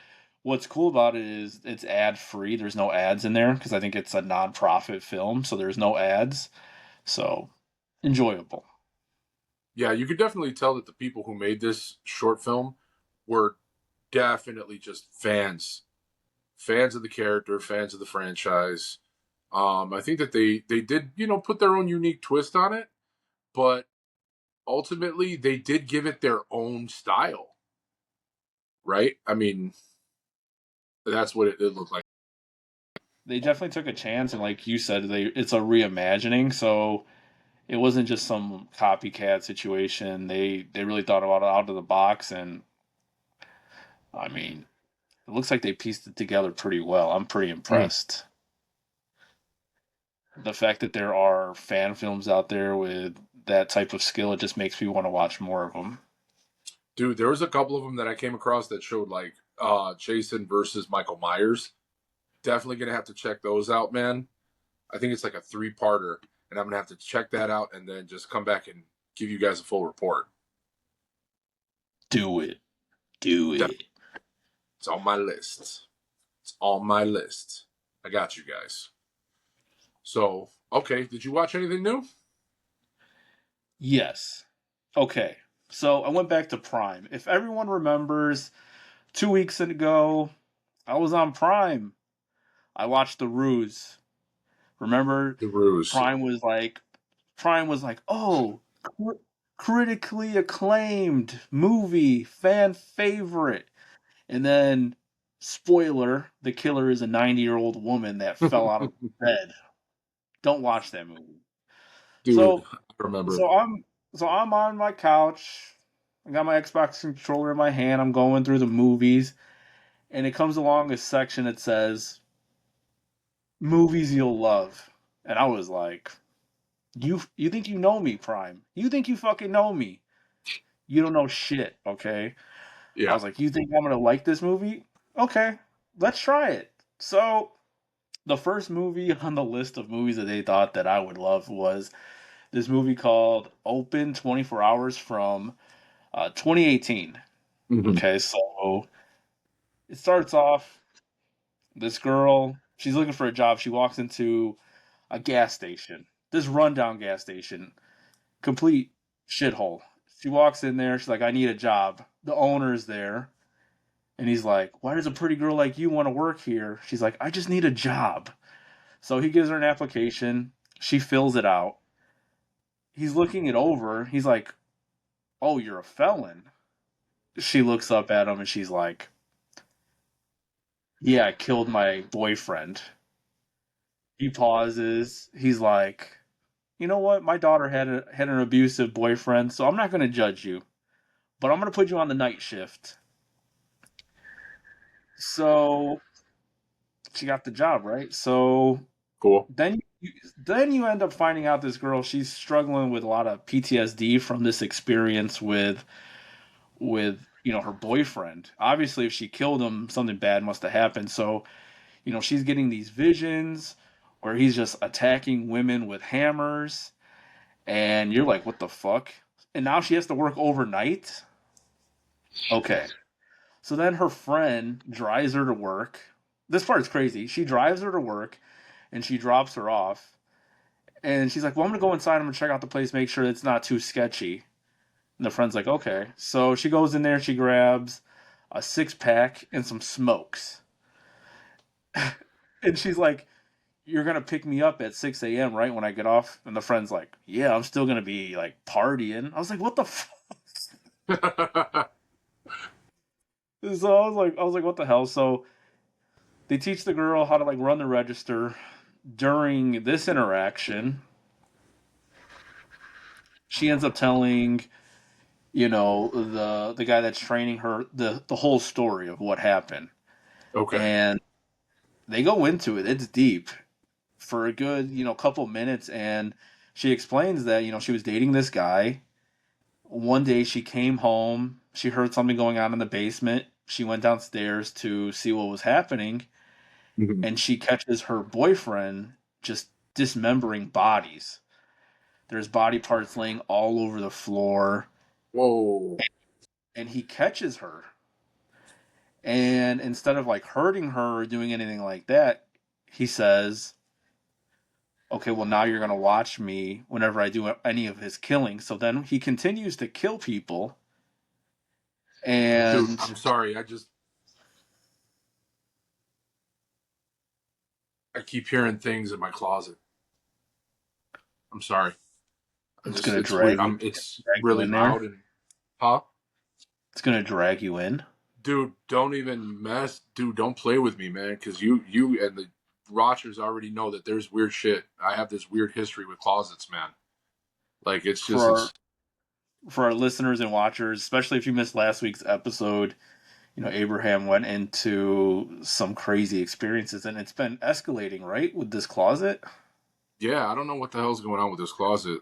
Speaker 1: What's cool about it is it's ad free. There's no ads in there because I think it's a non-profit film, so there's no ads. So enjoyable.
Speaker 2: Yeah, you could definitely tell that the people who made this short film were definitely just fans of the character, fans of the franchise. I think that they did put their own unique twist on it, but ultimately they did give it their own style, right? I mean, that's what it looked like.
Speaker 1: They definitely took a chance, and like you said, it's a reimagining, so it wasn't just some copycat situation. They really thought about it out of the box, and I mean, it looks like they pieced it together pretty well. I'm pretty
Speaker 2: Mm.
Speaker 1: impressed. The fact that there are fan films out there with that type of skill, it just makes me want to watch more of them.
Speaker 2: Dude, there was a couple of them that I came across that showed like Jason versus Michael Myers. Definitely gonna have to check those out, man. I think it's like a three-parter, and I'm gonna have to check that out and then just come back and give you guys a full report.
Speaker 1: Do it. Do it.
Speaker 2: It's on my list. It's on my list. I got you guys. So, okay, did you watch anything new?
Speaker 1: Yes. Okay. So I went back to Prime. If everyone remembers, 2 weeks ago, I was on Prime. I watched The Ruse. Remember,
Speaker 2: The Ruse.
Speaker 1: Prime was like, Prime was like, oh, critically acclaimed movie, fan favorite. And then, spoiler, the killer is a 90-year-old woman that fell out of bed. Don't watch that movie.
Speaker 2: Dude,
Speaker 1: So,
Speaker 2: I remember.
Speaker 1: so I'm, so I'm on my couch. I got my Xbox controller in my hand. I'm going through the movies, and it comes along a section that says movies you'll love, and I was like, you think you know me, Prime? You think you fucking know me? You don't know shit, okay? I
Speaker 2: Yeah.
Speaker 1: was like, you think I'm gonna like this movie? Okay, let's try it. So the first movie on the list of movies that they thought that I would love was this movie called Open 24 Hours from 2018.
Speaker 2: Hmm.
Speaker 1: Okay, so it starts off, this girl, she's looking for a job. She walks into a gas station, this rundown gas station, complete shithole. She walks in there, she's like, I need a job. The owner's there, and he's like, why does a pretty girl like you want to work here? She's like, I just need a job. So he gives her an application. She fills it out. He's looking it over. He's like, oh, you're a felon. She looks up at him and she's like, yeah, I killed my boyfriend. He pauses. He's like, you know what? My daughter had an abusive boyfriend, so I'm not going to judge you, but I'm going to put you on the night shift. So she got the job, right? So
Speaker 2: Cool.
Speaker 1: then you end up finding out this girl, she's struggling with a lot of PTSD from this experience with her boyfriend. Obviously, if she killed him, something bad must have happened. So she's getting these visions where he's just attacking women with hammers, and you're like, what the fuck? And now she has to work overnight. Okay. So then her friend drives her to work. This part is crazy. She drives her to work and she drops her off. And she's like, well, I'm going to go inside. I'm going to check out the place, make sure it's not too sketchy. And the friend's like, okay. So she goes in there, she grabs a six pack and some smokes. And she's like, you're going to pick me up at 6 a.m., right? When I get off? And the friend's like, yeah, I'm still going to be like partying. I was like, what the fuck? So I was like, what the hell? So they teach the girl how to like run the register. During this interaction, she ends up telling the guy that's training her the whole story of what happened,
Speaker 2: Okay.
Speaker 1: and they go into it. It's deep. for a good, couple minutes, and she explains that, she was dating this guy. One day she came home, she heard something going on in the basement. She went downstairs to see what was happening,
Speaker 2: Mhm.
Speaker 1: and she catches her boyfriend just dismembering bodies. There's body parts laying all over the floor,
Speaker 2: Whoa.
Speaker 1: and he catches her. And instead of like hurting her or doing anything like that, he says, okay, well, now you're going to watch me whenever I do any of his killing. So then he continues to kill people.
Speaker 2: Dude,
Speaker 1: And
Speaker 2: I'm sorry. I keep hearing things in my closet. I'm sorry.
Speaker 1: it's going to
Speaker 2: It's weird.
Speaker 1: drag
Speaker 2: It's
Speaker 1: you
Speaker 2: really
Speaker 1: in there.
Speaker 2: loud and, huh?
Speaker 1: It's going to drag you in.
Speaker 2: Dude, don't even mess. Dude, don't play with me, man. Because you and the Rotchers already know that there's weird shit. I have this weird history with closets, man. Like it's
Speaker 1: For
Speaker 2: just
Speaker 1: our,
Speaker 2: it's
Speaker 1: for our listeners and watchers, especially if you missed last week's episode, Abraham went into some crazy experiences, and it's been escalating, right, with this closet.
Speaker 2: yeah. I don't know what the hell's going on with this closet.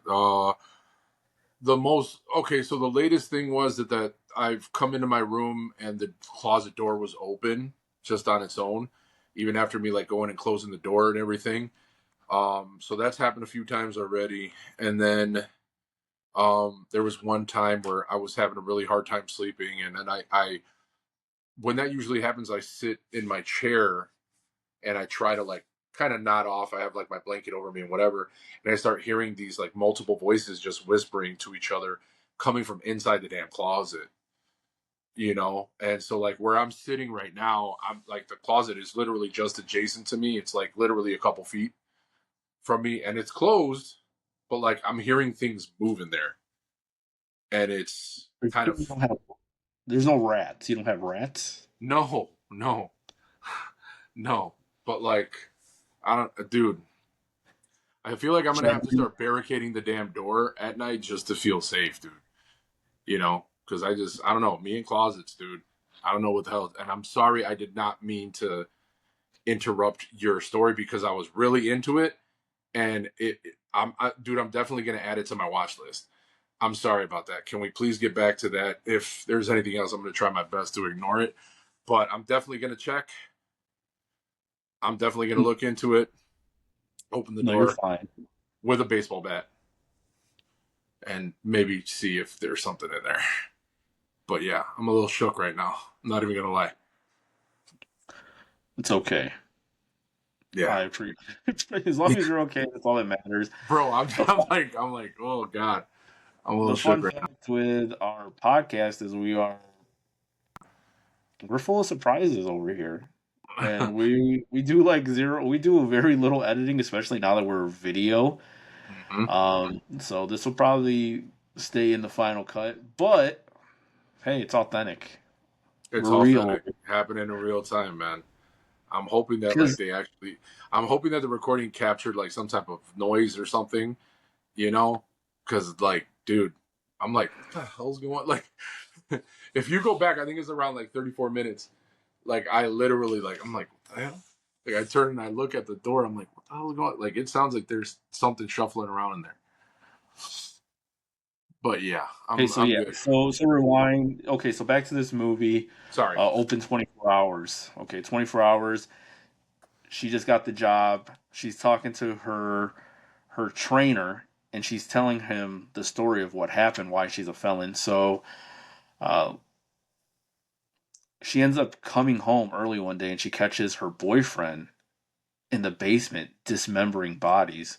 Speaker 2: The most okay. So the latest thing was that I've come into my room and the closet door was open just on its own, even after me like going and closing the door and everything. So that's happened a few times already, and then there was one time where I was having a really hard time sleeping, and then I when that usually happens, I sit in my chair and I try to like kind of nod off. I have like my blanket over me and whatever, and I start hearing these like multiple voices just whispering to each other, coming from inside the damn closet. And so like where I'm sitting right now, I'm like the closet is literally just adjacent to me. It's like literally a couple feet from me, and it's closed, but like I'm hearing things move in there, and it's kind of
Speaker 1: You don't have, there's no rats. You don't have rats.
Speaker 2: no, no, no. But like I don't, dude. I feel like I'm gonna have to
Speaker 1: Chad,
Speaker 2: start barricading the damn door at night just to feel safe, dude. Because I don't know. Me and closets, dude. I don't know what the hell. And I'm sorry, I did not mean to interrupt your story because I was really into it, and dude, I'm definitely gonna add it to my watch list. I'm sorry about that. Can we please get back to that? If there's anything else, I'm gonna try my best to ignore it, but I'm definitely gonna check. I'm definitely gonna look into it. Open the
Speaker 1: no, you're
Speaker 2: door
Speaker 1: fine.
Speaker 2: with a baseball bat and maybe see if there's something in there. But yeah, I'm a little shook right now. I'm not even gonna lie.
Speaker 1: It's okay.
Speaker 2: Yeah,
Speaker 1: I appreciate as long as you're okay. That's all that matters.
Speaker 2: bro.
Speaker 1: The fun,
Speaker 2: I'm like, oh god, I'm a little
Speaker 1: the
Speaker 2: shook
Speaker 1: fun
Speaker 2: right now.
Speaker 1: fact with our podcast is we're full of surprises over here, and we do like zero. We do very little editing, especially now that we're video.
Speaker 2: hmm
Speaker 1: So this will probably stay in the final cut, but hey, it's authentic.
Speaker 2: It's
Speaker 1: We're real.
Speaker 2: authentic, happening in real time, man. I'm hoping that like
Speaker 1: Because
Speaker 2: they actually, I'm hoping that the recording captured like some type of noise or something, you know, because like, dude, I'm like, what the hell's going on? Like, if you go back, I think it's around like 34 minutes. Like, I literally like, I'm like, what the hell? Like, I turn and I look at the door. I'm like, what the hell is going on? Like, it sounds like there's something shuffling around in there. But yeah,
Speaker 1: okay, so
Speaker 2: I'm
Speaker 1: yeah,
Speaker 2: good.
Speaker 1: so rewind. Okay, so back to this movie.
Speaker 2: Sorry.
Speaker 1: Open 24 hours. Okay, 24 hours. She just got the job. She's talking to her trainer, and she's telling him the story of what happened, why she's a felon. So uh, she ends up coming home early one day, and she catches her boyfriend in the basement dismembering bodies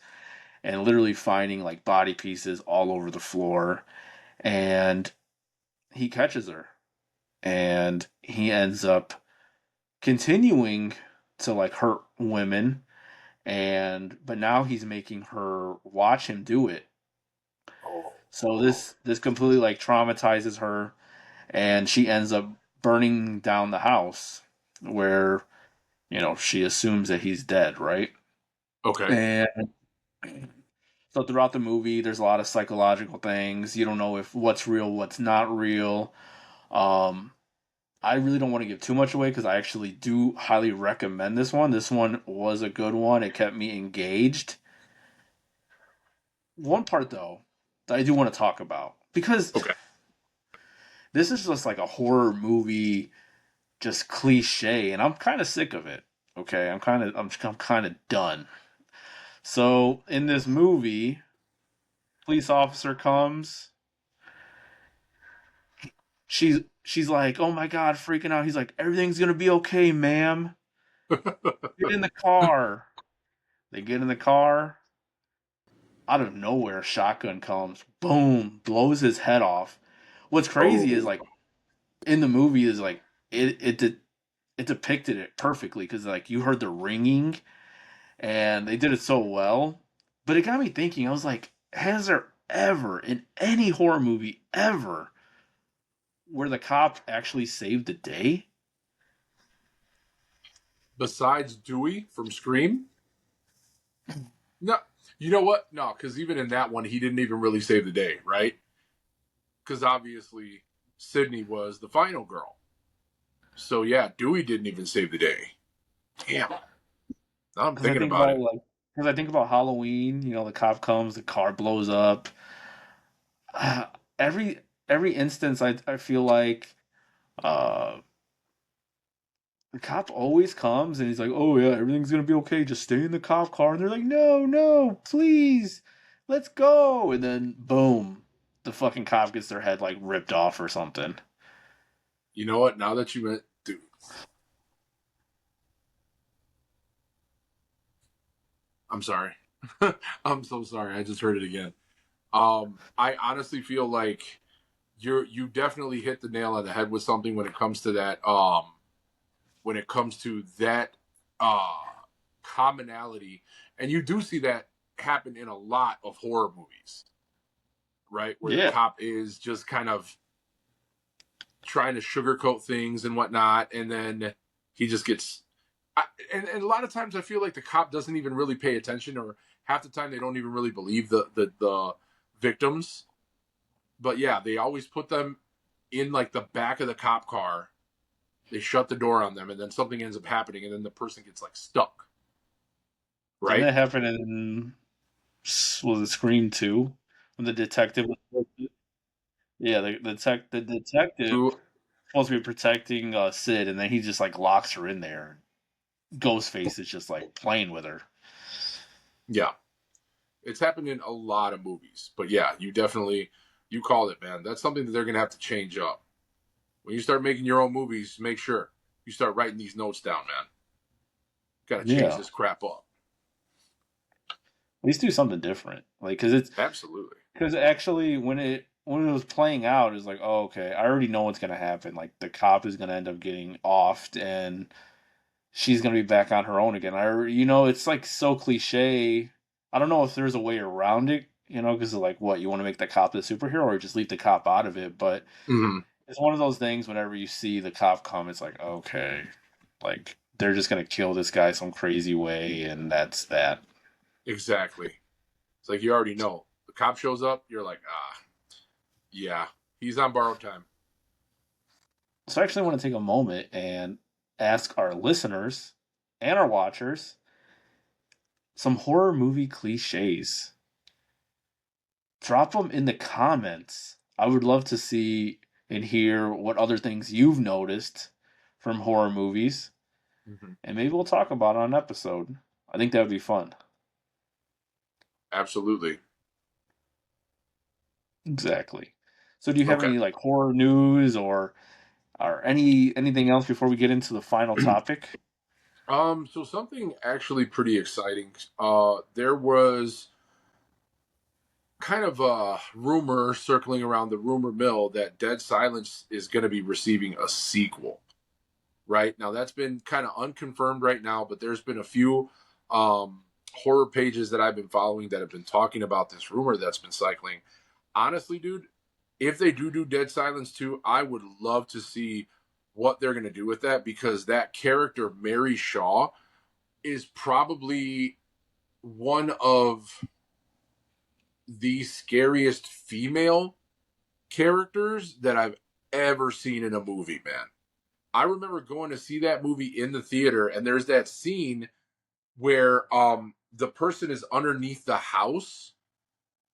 Speaker 1: and literally finding like body pieces all over the floor. And he catches her, and he ends up continuing to like hurt women, and but now he's making her watch him do it.
Speaker 2: Oh,
Speaker 1: So this completely like traumatizes her, and she ends up burning down the house where she assumes that he's dead, right?
Speaker 2: okay.
Speaker 1: And so throughout the movie there's a lot of psychological things. You don't know if what's real, what's not real. um I really don't want to give too much away because I actually do highly recommend this one. This one was a good one. It kept me engaged. One part though that I do want to talk about because
Speaker 2: Okay.
Speaker 1: this is just like a horror movie, just cliche, and I'm kind of sick of it. Okay, I'm kind of done. So in this movie, police officer comes. She's like, oh my god, freaking out. He's like, everything's gonna be okay, ma'am. Get in the car. They get in the car. Out of nowhere, a shotgun comes. Boom, blows his head off. What's crazy is
Speaker 2: Oh,
Speaker 1: like in the movie is like it depicted it perfectly because like you heard the ringing and they did it so well. But it got me thinking. I was like, has there ever in any horror movie ever where the cop actually saved the day?
Speaker 2: besides Dewey from Scream? No. You know what? No, because even in that one, he didn't even really save the day, right? Because obviously Sydney was the final girl. So yeah, Dewey didn't even save the day. Damn. Now I'm
Speaker 1: Because I
Speaker 2: thinking
Speaker 1: think
Speaker 2: about
Speaker 1: about
Speaker 2: it.
Speaker 1: like because I think about Halloween. You know, the cop comes, the car blows up. Uh, every every instance, I feel like uh, the cop always comes and he's like, "Oh yeah, everything's gonna be okay. Just stay in the cop car." And they're like, "No, no, please, let's go." And then boom, the fucking cop gets their head like ripped off or something.
Speaker 2: You know what? Now that you went, dude, I'm sorry. I'm so sorry. I just heard it again. I honestly feel like you definitely hit the nail on the head with something when it comes to that. When it comes to that uh commonality, and you do see that happen in a lot of horror movies, right? Where the
Speaker 1: Yeah,
Speaker 2: cop is just kind of trying to sugarcoat things and whatnot, and then he just gets. And a lot of times, I feel like the cop doesn't even really pay attention, or half the time they don't even really believe the victims. But yeah, they always put them in like the back of the cop car. They shut the door on them, and then something ends up happening, and then the person gets like stuck,
Speaker 1: didn't
Speaker 2: right?
Speaker 1: that happen in was it Scream 2 when the detective was yeah the detective
Speaker 2: Who?
Speaker 1: supposed to be protecting Sid, and then he just like locks her in there. Ghostface is just like playing with her.
Speaker 2: Yeah, it's happened in a lot of movies. But yeah, you called it, man. That's something that they're gonna have to change up. When you start making your own movies, make sure you start writing these notes down, man. Got to change
Speaker 1: Yeah,
Speaker 2: this crap up.
Speaker 1: at least do something different. Like,
Speaker 2: Absolutely.
Speaker 1: because actually when it was playing out, it's like, oh, okay, I already know what's gonna happen. Like the cop is gonna end up getting offed, and she's gonna be back on her own again. It's like so cliche. I don't know if there's a way around it. Because like, what you want to make the cop the superhero, or just leave the cop out of it. But
Speaker 2: Hmm.
Speaker 1: it's one of those things. Whenever you see the cop come, it's like, okay, like they're just gonna kill this guy some crazy way, and that's that.
Speaker 2: Exactly. It's like you already know. The cop shows up, you're like, ah, yeah, he's on borrowed time.
Speaker 1: So I actually want to take a moment and ask our listeners and our watchers some horror movie cliches. Drop them in the comments. I would love to see and hear what other things you've noticed from horror movies,
Speaker 2: Hmm.
Speaker 1: and maybe we'll talk about it on an episode. I think that would be fun.
Speaker 2: Absolutely.
Speaker 1: Exactly. So, do you have
Speaker 2: Okay.
Speaker 1: any like horror news or anything else before we get into the final topic?
Speaker 2: So something actually pretty exciting. There was kind of a rumor circling around the rumor mill that Dead Silence is going to be receiving a sequel. Right now, that's been kind of unconfirmed right now, but there's been a few horror pages that I've been following that have been talking about this rumor that's been cycling. Honestly, dude, if they do Dead Silence 2, I would love to see what they're going to do with that, because that character, Mary Shaw, is probably one of the scariest female characters that I've ever seen in a movie, man. I remember going to see that movie in the theater, and there's that scene where the person is underneath the house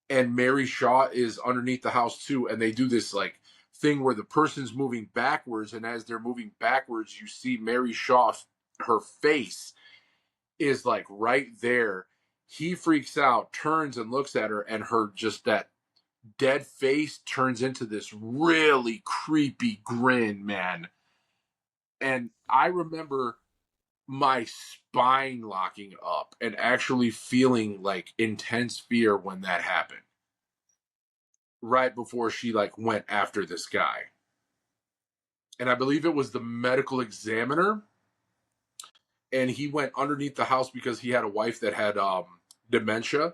Speaker 2: and Mary Shaw is underneath the house too, and they do this like thing where the person's moving backwards, and as they're moving backwards, you see Mary Shaw, her face is like right there. He freaks out, turns and looks at her, and her just that dead face turns into this really creepy grin, man. And I remember my spine locking up and actually feeling like intense fear when that happened right before she like went after this guy. And I believe it was the medical examiner, and he went underneath the house because he had a wife that had dementia,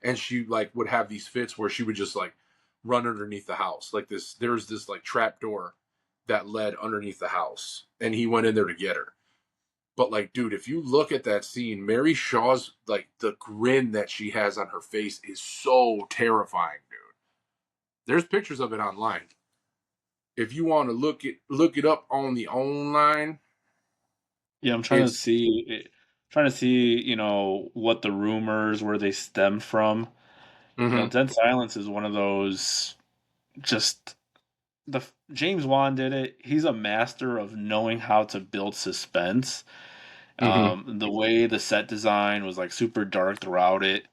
Speaker 2: and she like would have these fits where she would just like run underneath the house like this. There's this like trap door that led underneath the house, and he went in there to get her. But like, dude, if you look at that scene, Mary Shaw's like the grin that she has on her face is so terrifying, dude. There's pictures of it online. If you want to look it up on the online,
Speaker 1: Yeah, I'm
Speaker 2: it's
Speaker 1: trying to see, what the rumors where they stem from.
Speaker 2: mm-hmm,
Speaker 1: Dead Silence is one of those just James Wan did it. He's a master of knowing how to build suspense.
Speaker 2: mm-hmm.
Speaker 1: The way the set design was like super dark throughout it,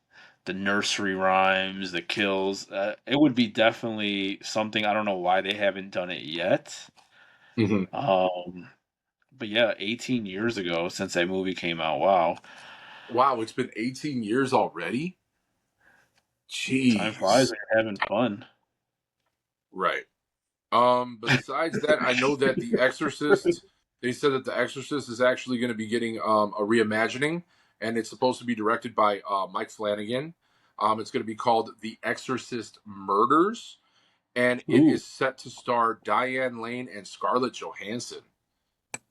Speaker 1: the nursery rhymes, the kills. It would be definitely something. I don't know why they haven't done it yet.
Speaker 2: Mm-hmm.
Speaker 1: Um, but yeah, 18 years ago since that movie came out. Wow,
Speaker 2: Wow, it's been 18 years already.
Speaker 1: time flies
Speaker 2: Jeez.
Speaker 1: when you're having fun.
Speaker 2: Right. Besides that, I know that The Exorcist, they said that The Exorcist is actually going to be getting a reimagining, and it's supposed to be directed by Mike Flanagan. It's going to be called The Exorcist Murders, and it
Speaker 1: Ooh,
Speaker 2: is set to star Diane Lane and Scarlett Johansson,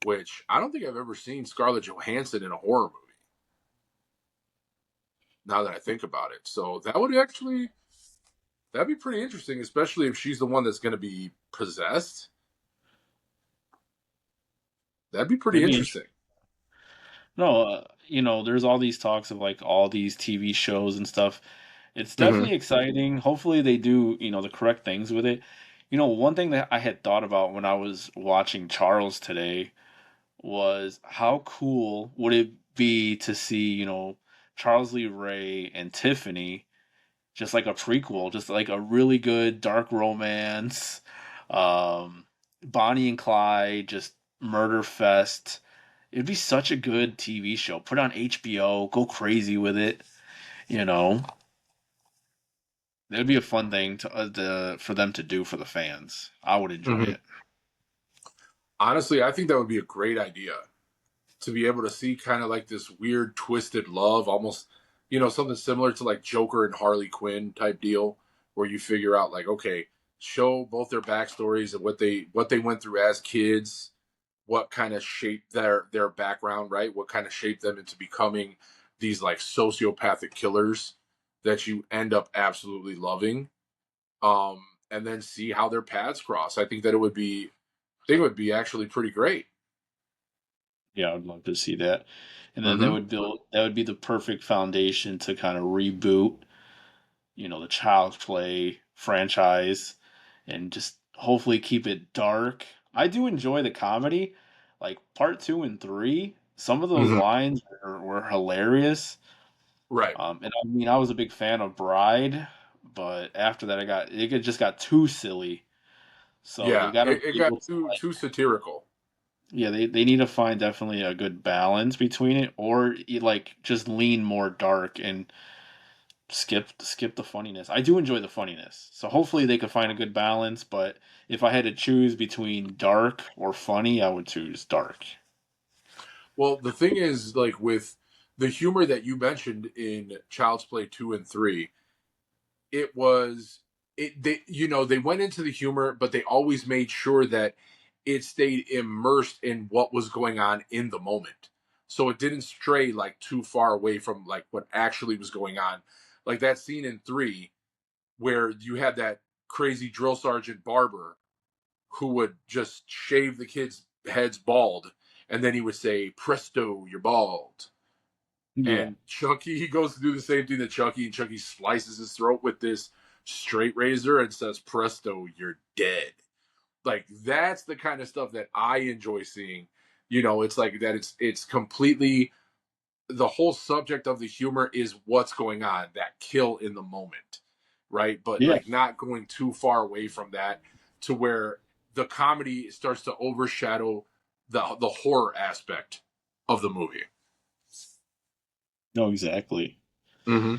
Speaker 2: which I don't think I've ever seen Scarlett Johansson in a horror movie. Now that I think about it, so that'd be pretty interesting, especially if she's the one that's going to be possessed. That'd be pretty
Speaker 1: it'd be
Speaker 2: interesting.
Speaker 1: interesting. No, there's all these talks of like all these TV shows and stuff. It's
Speaker 2: Mm-hmm.
Speaker 1: definitely exciting. Hopefully they do, the correct things with it. One thing that I had thought about when I was watching Charles today was how cool would it be to see, Charles Lee Ray and Tiffany, just like a prequel, just like a really good dark romance, um, Bonnie and Clyde, just murder fest. It'd be such a good TV show. Put it on HBO, go crazy with it. You know, it'd be a fun thing for them to do for the fans. I would enjoy
Speaker 2: Mm-hmm.
Speaker 1: it.
Speaker 2: Honestly, I think that would be a great idea to be able to see kind of like this weird twisted love, almost, something similar to like Joker and Harley Quinn type deal, where you figure out like, okay, show both their backstories and what they went through as kids, what kind of shaped their background, right? What kind of shaped them into becoming these like sociopathic killers that you end up absolutely loving. And then see how their paths cross. I think it would be actually pretty great.
Speaker 1: Yeah, I'd love to see that. And then
Speaker 2: Mm-hmm.
Speaker 1: that would be the perfect foundation to kind of reboot, the Child's Play franchise and just hopefully keep it dark. I do enjoy the comedy, like part two and three. Some of those
Speaker 2: Mm-hmm.
Speaker 1: lines were hilarious.
Speaker 2: Right.
Speaker 1: And I mean, I was a big fan of Bride, but after that, just got too silly. So they
Speaker 2: Yeah.
Speaker 1: got to
Speaker 2: It
Speaker 1: be
Speaker 2: got
Speaker 1: able to
Speaker 2: too satirical.
Speaker 1: yeah, they need to find definitely a good balance between it, or like just lean more dark and skip the funniness. I do enjoy the funniness, so hopefully they could find a good balance. But if I had to choose between dark or funny, I would choose dark.
Speaker 2: Well, the thing is, like with the humor that you mentioned in Child's Play 2 and 3, it was they went into the humor, but they always made sure that it stayed immersed in what was going on in the moment. So it didn't stray like too far away from like what actually was going on. Like that scene in 3 where you had that crazy drill sergeant barber who would just shave the kid's head's bald, and then he would say, "Presto, you're bald."
Speaker 1: Yeah.
Speaker 2: And Chucky, he goes to do the same thing to Chucky, and Chucky slices his throat with this straight razor and says, "Presto, you're dead." Like that's the kind of stuff that I enjoy seeing. It's like that. It's completely the whole subject of the humor is what's going on, that kill in the moment, right? But
Speaker 1: Yeah.
Speaker 2: like not going too far away from that to where the comedy starts to overshadow the horror aspect of the movie.
Speaker 1: No, exactly.
Speaker 2: Mm-hmm.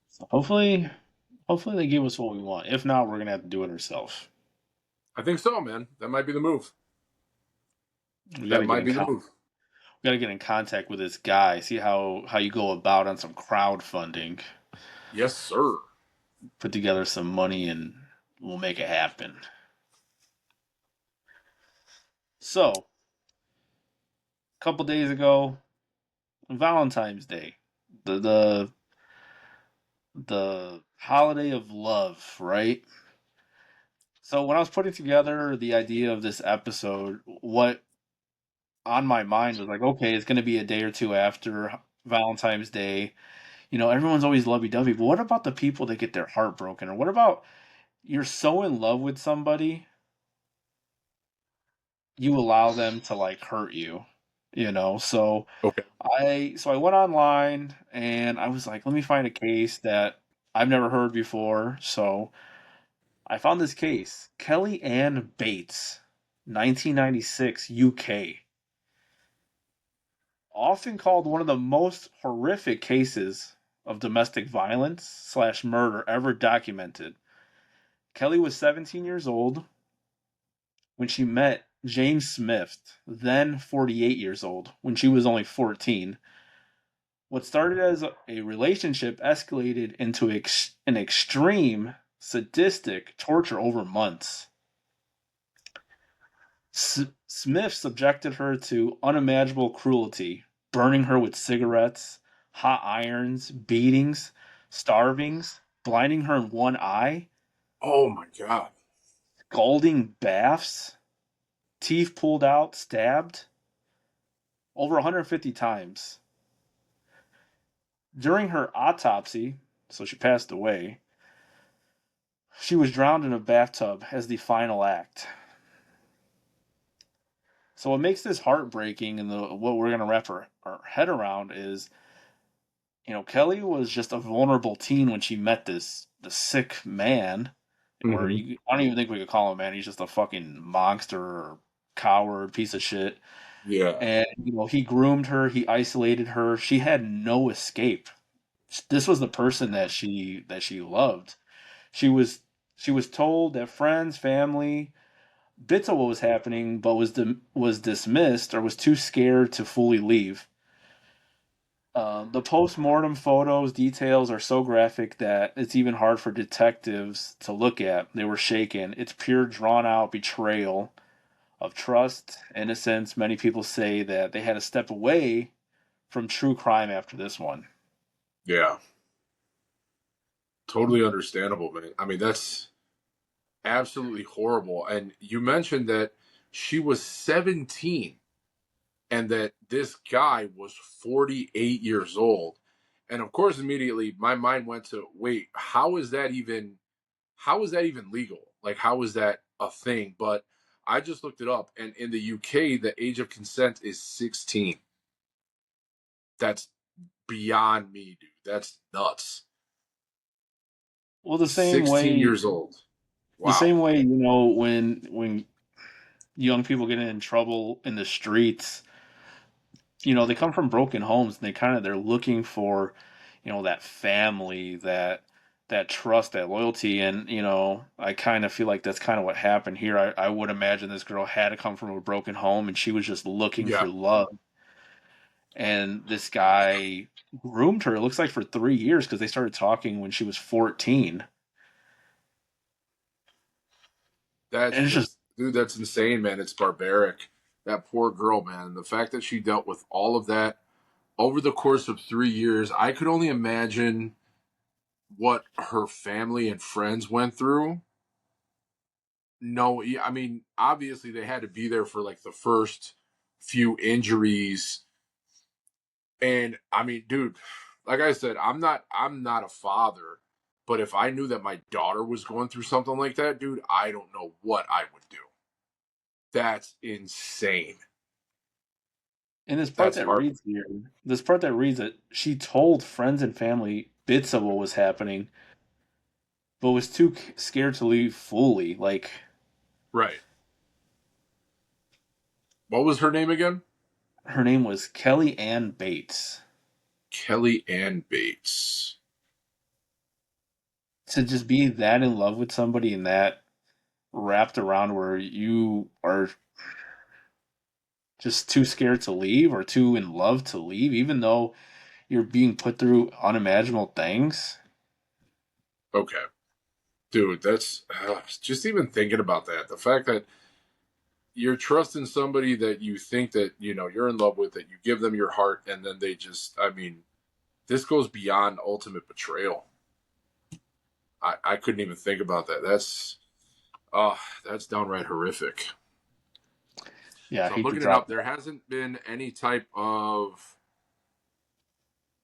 Speaker 1: So hopefully they give us what we want. If not, we're gonna have to do it ourselves.
Speaker 2: I think so, man. That might be the move.
Speaker 1: We
Speaker 2: That
Speaker 1: gotta get
Speaker 2: might
Speaker 1: in
Speaker 2: be the move.
Speaker 1: we gotta get in contact with this guy. See how you go about on some crowdfunding.
Speaker 2: Yes, sir.
Speaker 1: Put together some money and we'll make it happen. So, a couple days ago, Valentine's Day, the the holiday of love, right? So when I was putting together the idea of this episode, what on my mind was like, okay, it's going to be a day or two after Valentine's Day. Everyone's always lovey-dovey, but what about the people that get their heart broken? Or what about you're so in love with somebody, you allow them to like hurt you, So
Speaker 2: Okay.
Speaker 1: I went online and I was like, let me find a case that I've never heard before. So I found this case, Kelly Ann Bates, 1996 UK, often called one of the most horrific cases of domestic violence slash murder ever documented. Kelly was 17 years old when she met James Smith, then 48 years old, when she was only 14. What started as a relationship escalated into an extreme, sadistic torture over months. Smith subjected her to unimaginable cruelty, burning her with cigarettes, hot irons, beatings, starvings, blinding her in one eye,
Speaker 2: Oh my god.
Speaker 1: scalding baths, teeth pulled out, stabbed, over 150 times. During her autopsy, so she passed away, she was drowned in a bathtub as the final act. So what makes this heartbreaking and what we're gonna wrap our head around is, Kelly was just a vulnerable teen when she met the sick man, or
Speaker 2: Mm-hmm.
Speaker 1: I don't even think we could call him a man. He's just a fucking monster or coward piece of shit.
Speaker 2: Yeah.
Speaker 1: And he groomed her, he isolated her. She had no escape. This was the person that she loved. She was she was told that friends, family, bits of what was happening, but was dismissed or was too scared to fully leave. The post-mortem photos details are so graphic that it's even hard for detectives to look at. They were shaken. It's pure drawn-out betrayal of trust, innocence. Many people say that they had to step away from true crime after this one.
Speaker 2: Yeah. Totally understandable, man. I mean, that's absolutely horrible. And you mentioned that she was 17 and that this guy was 48 years old. And of course, immediately my mind went to, wait, how is that even legal? Like, how is that a thing? But I just looked it up, and in the UK, the age of consent is 16. That's beyond me, dude. That's nuts.
Speaker 1: Well, the same
Speaker 2: 16
Speaker 1: way,
Speaker 2: years old.
Speaker 1: the
Speaker 2: Wow.
Speaker 1: same way, when young people get in trouble in the streets, they come from broken homes and they're looking for, that family, that trust, that loyalty. And, I kind of feel like that's kind of what happened here. I would imagine this girl had to come from a broken home and she was just looking
Speaker 2: Yeah.
Speaker 1: for love. And this guy groomed her, it looks like for 3 years because they started talking when she was 14.
Speaker 2: That's
Speaker 1: And it's just,
Speaker 2: just, dude, that's insane, man. It's barbaric. That poor girl, man. The fact that she dealt with all of that over the course of 3 years, I could only imagine what her family and friends went through. No, I mean, obviously they had to be there for like the first few injuries. And I mean, dude, like I said, I'm not a father, but if I knew that my daughter was going through something like that, dude, I don't know what I would do. That's insane.
Speaker 1: And
Speaker 2: That's heart.
Speaker 1: this part that reads that she told friends and family bits of what was happening, but was too scared to leave fully. Like
Speaker 2: Right. What was her name again?
Speaker 1: her name was Kelly Ann Bates.
Speaker 2: Kelly Ann Bates.
Speaker 1: To just be that in love with somebody and that wrapped around where you are just too scared to leave or too in love to leave, even though you're being put through unimaginable things.
Speaker 2: Okay. Dude, that's just even thinking about that. The fact that you're trusting somebody that you think that, you're in love with, that you give them your heart, and then they just, I mean, this goes beyond ultimate betrayal. I couldn't even think about that. That's downright horrific.
Speaker 1: Yeah, I
Speaker 2: So I'm
Speaker 1: hate to
Speaker 2: looking it
Speaker 1: drop
Speaker 2: up. There hasn't been any type of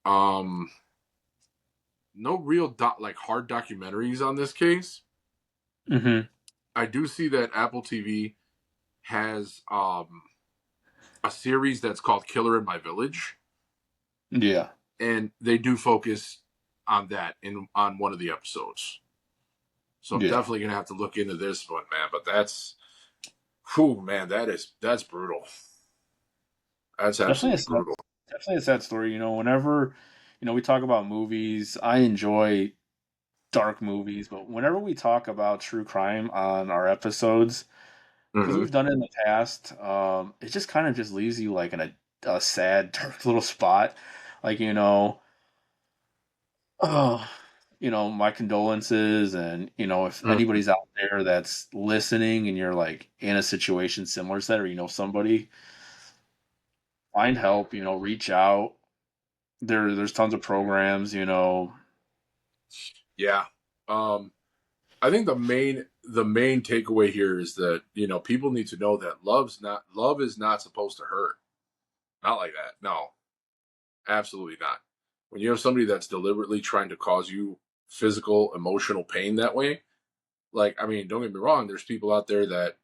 Speaker 2: um no real like hard documentaries on this case.
Speaker 1: that.
Speaker 2: I do see that Apple TV has a series that's called Killer in My Village,
Speaker 1: Yeah.
Speaker 2: and they do focus on that in on one of the episodes. So I'm
Speaker 1: Yeah.
Speaker 2: definitely gonna have to look into this one, man. But that's, whew, man, that's brutal. That's
Speaker 1: Definitely a
Speaker 2: absolutely
Speaker 1: sad,
Speaker 2: brutal.
Speaker 1: definitely a sad story. Whenever, we talk about movies, I enjoy dark movies, but whenever we talk about true crime on our episodes, because
Speaker 2: Hmm.
Speaker 1: we've done it in the past, it just kind of just leaves you like in a sad, dark little spot. Like, oh, my condolences. And, if
Speaker 2: Hmm.
Speaker 1: anybody's out there that's listening and you're like in a situation similar to that, or somebody, find help, reach out. There's tons of programs,
Speaker 2: Yeah. Um, I think the main takeaway here is that people need to know that love is not supposed to hurt. Not like that. No, absolutely not. When you have somebody that's deliberately trying to cause you physical, emotional pain that way, like, I mean, don't get me wrong, there's people out there that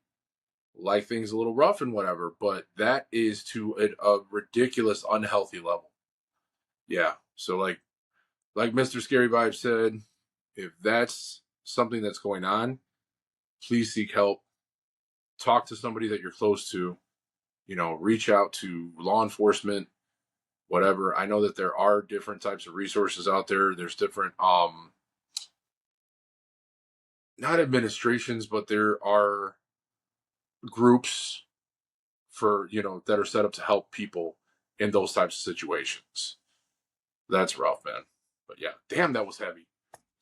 Speaker 2: like things a little rough and whatever, but that is to a ridiculous, unhealthy level. Yeah. So like Mr. Scary Vibe said, if that's something that's going on, please seek help. Talk to somebody that you're close to. Reach out to law enforcement, whatever. I know that there are different types of resources out there. There's different not administrations, but there are groups for, that are set up to help people in those types of situations. That's rough, man. But yeah, damn, that was heavy.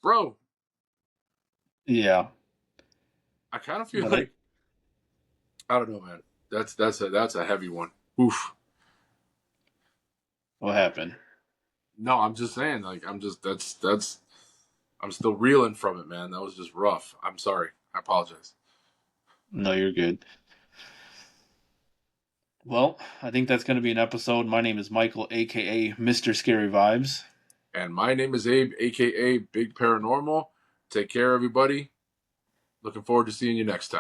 Speaker 2: Bro,
Speaker 1: yeah.
Speaker 2: I kind of feel
Speaker 1: But
Speaker 2: like, I don't know, man. That's a heavy one. Oof.
Speaker 1: what happened?
Speaker 2: No, I'm just saying, like, I'm just that's I'm still reeling from it, man. That was just rough. I'm sorry. I apologize.
Speaker 1: No, you're good. Well, I think that's going to be an episode. My name is Michael, aka Mr. Scary Vibes.
Speaker 2: And my name is Abe, aka Big Paranormal. Take care, everybody. Looking forward to seeing you next time.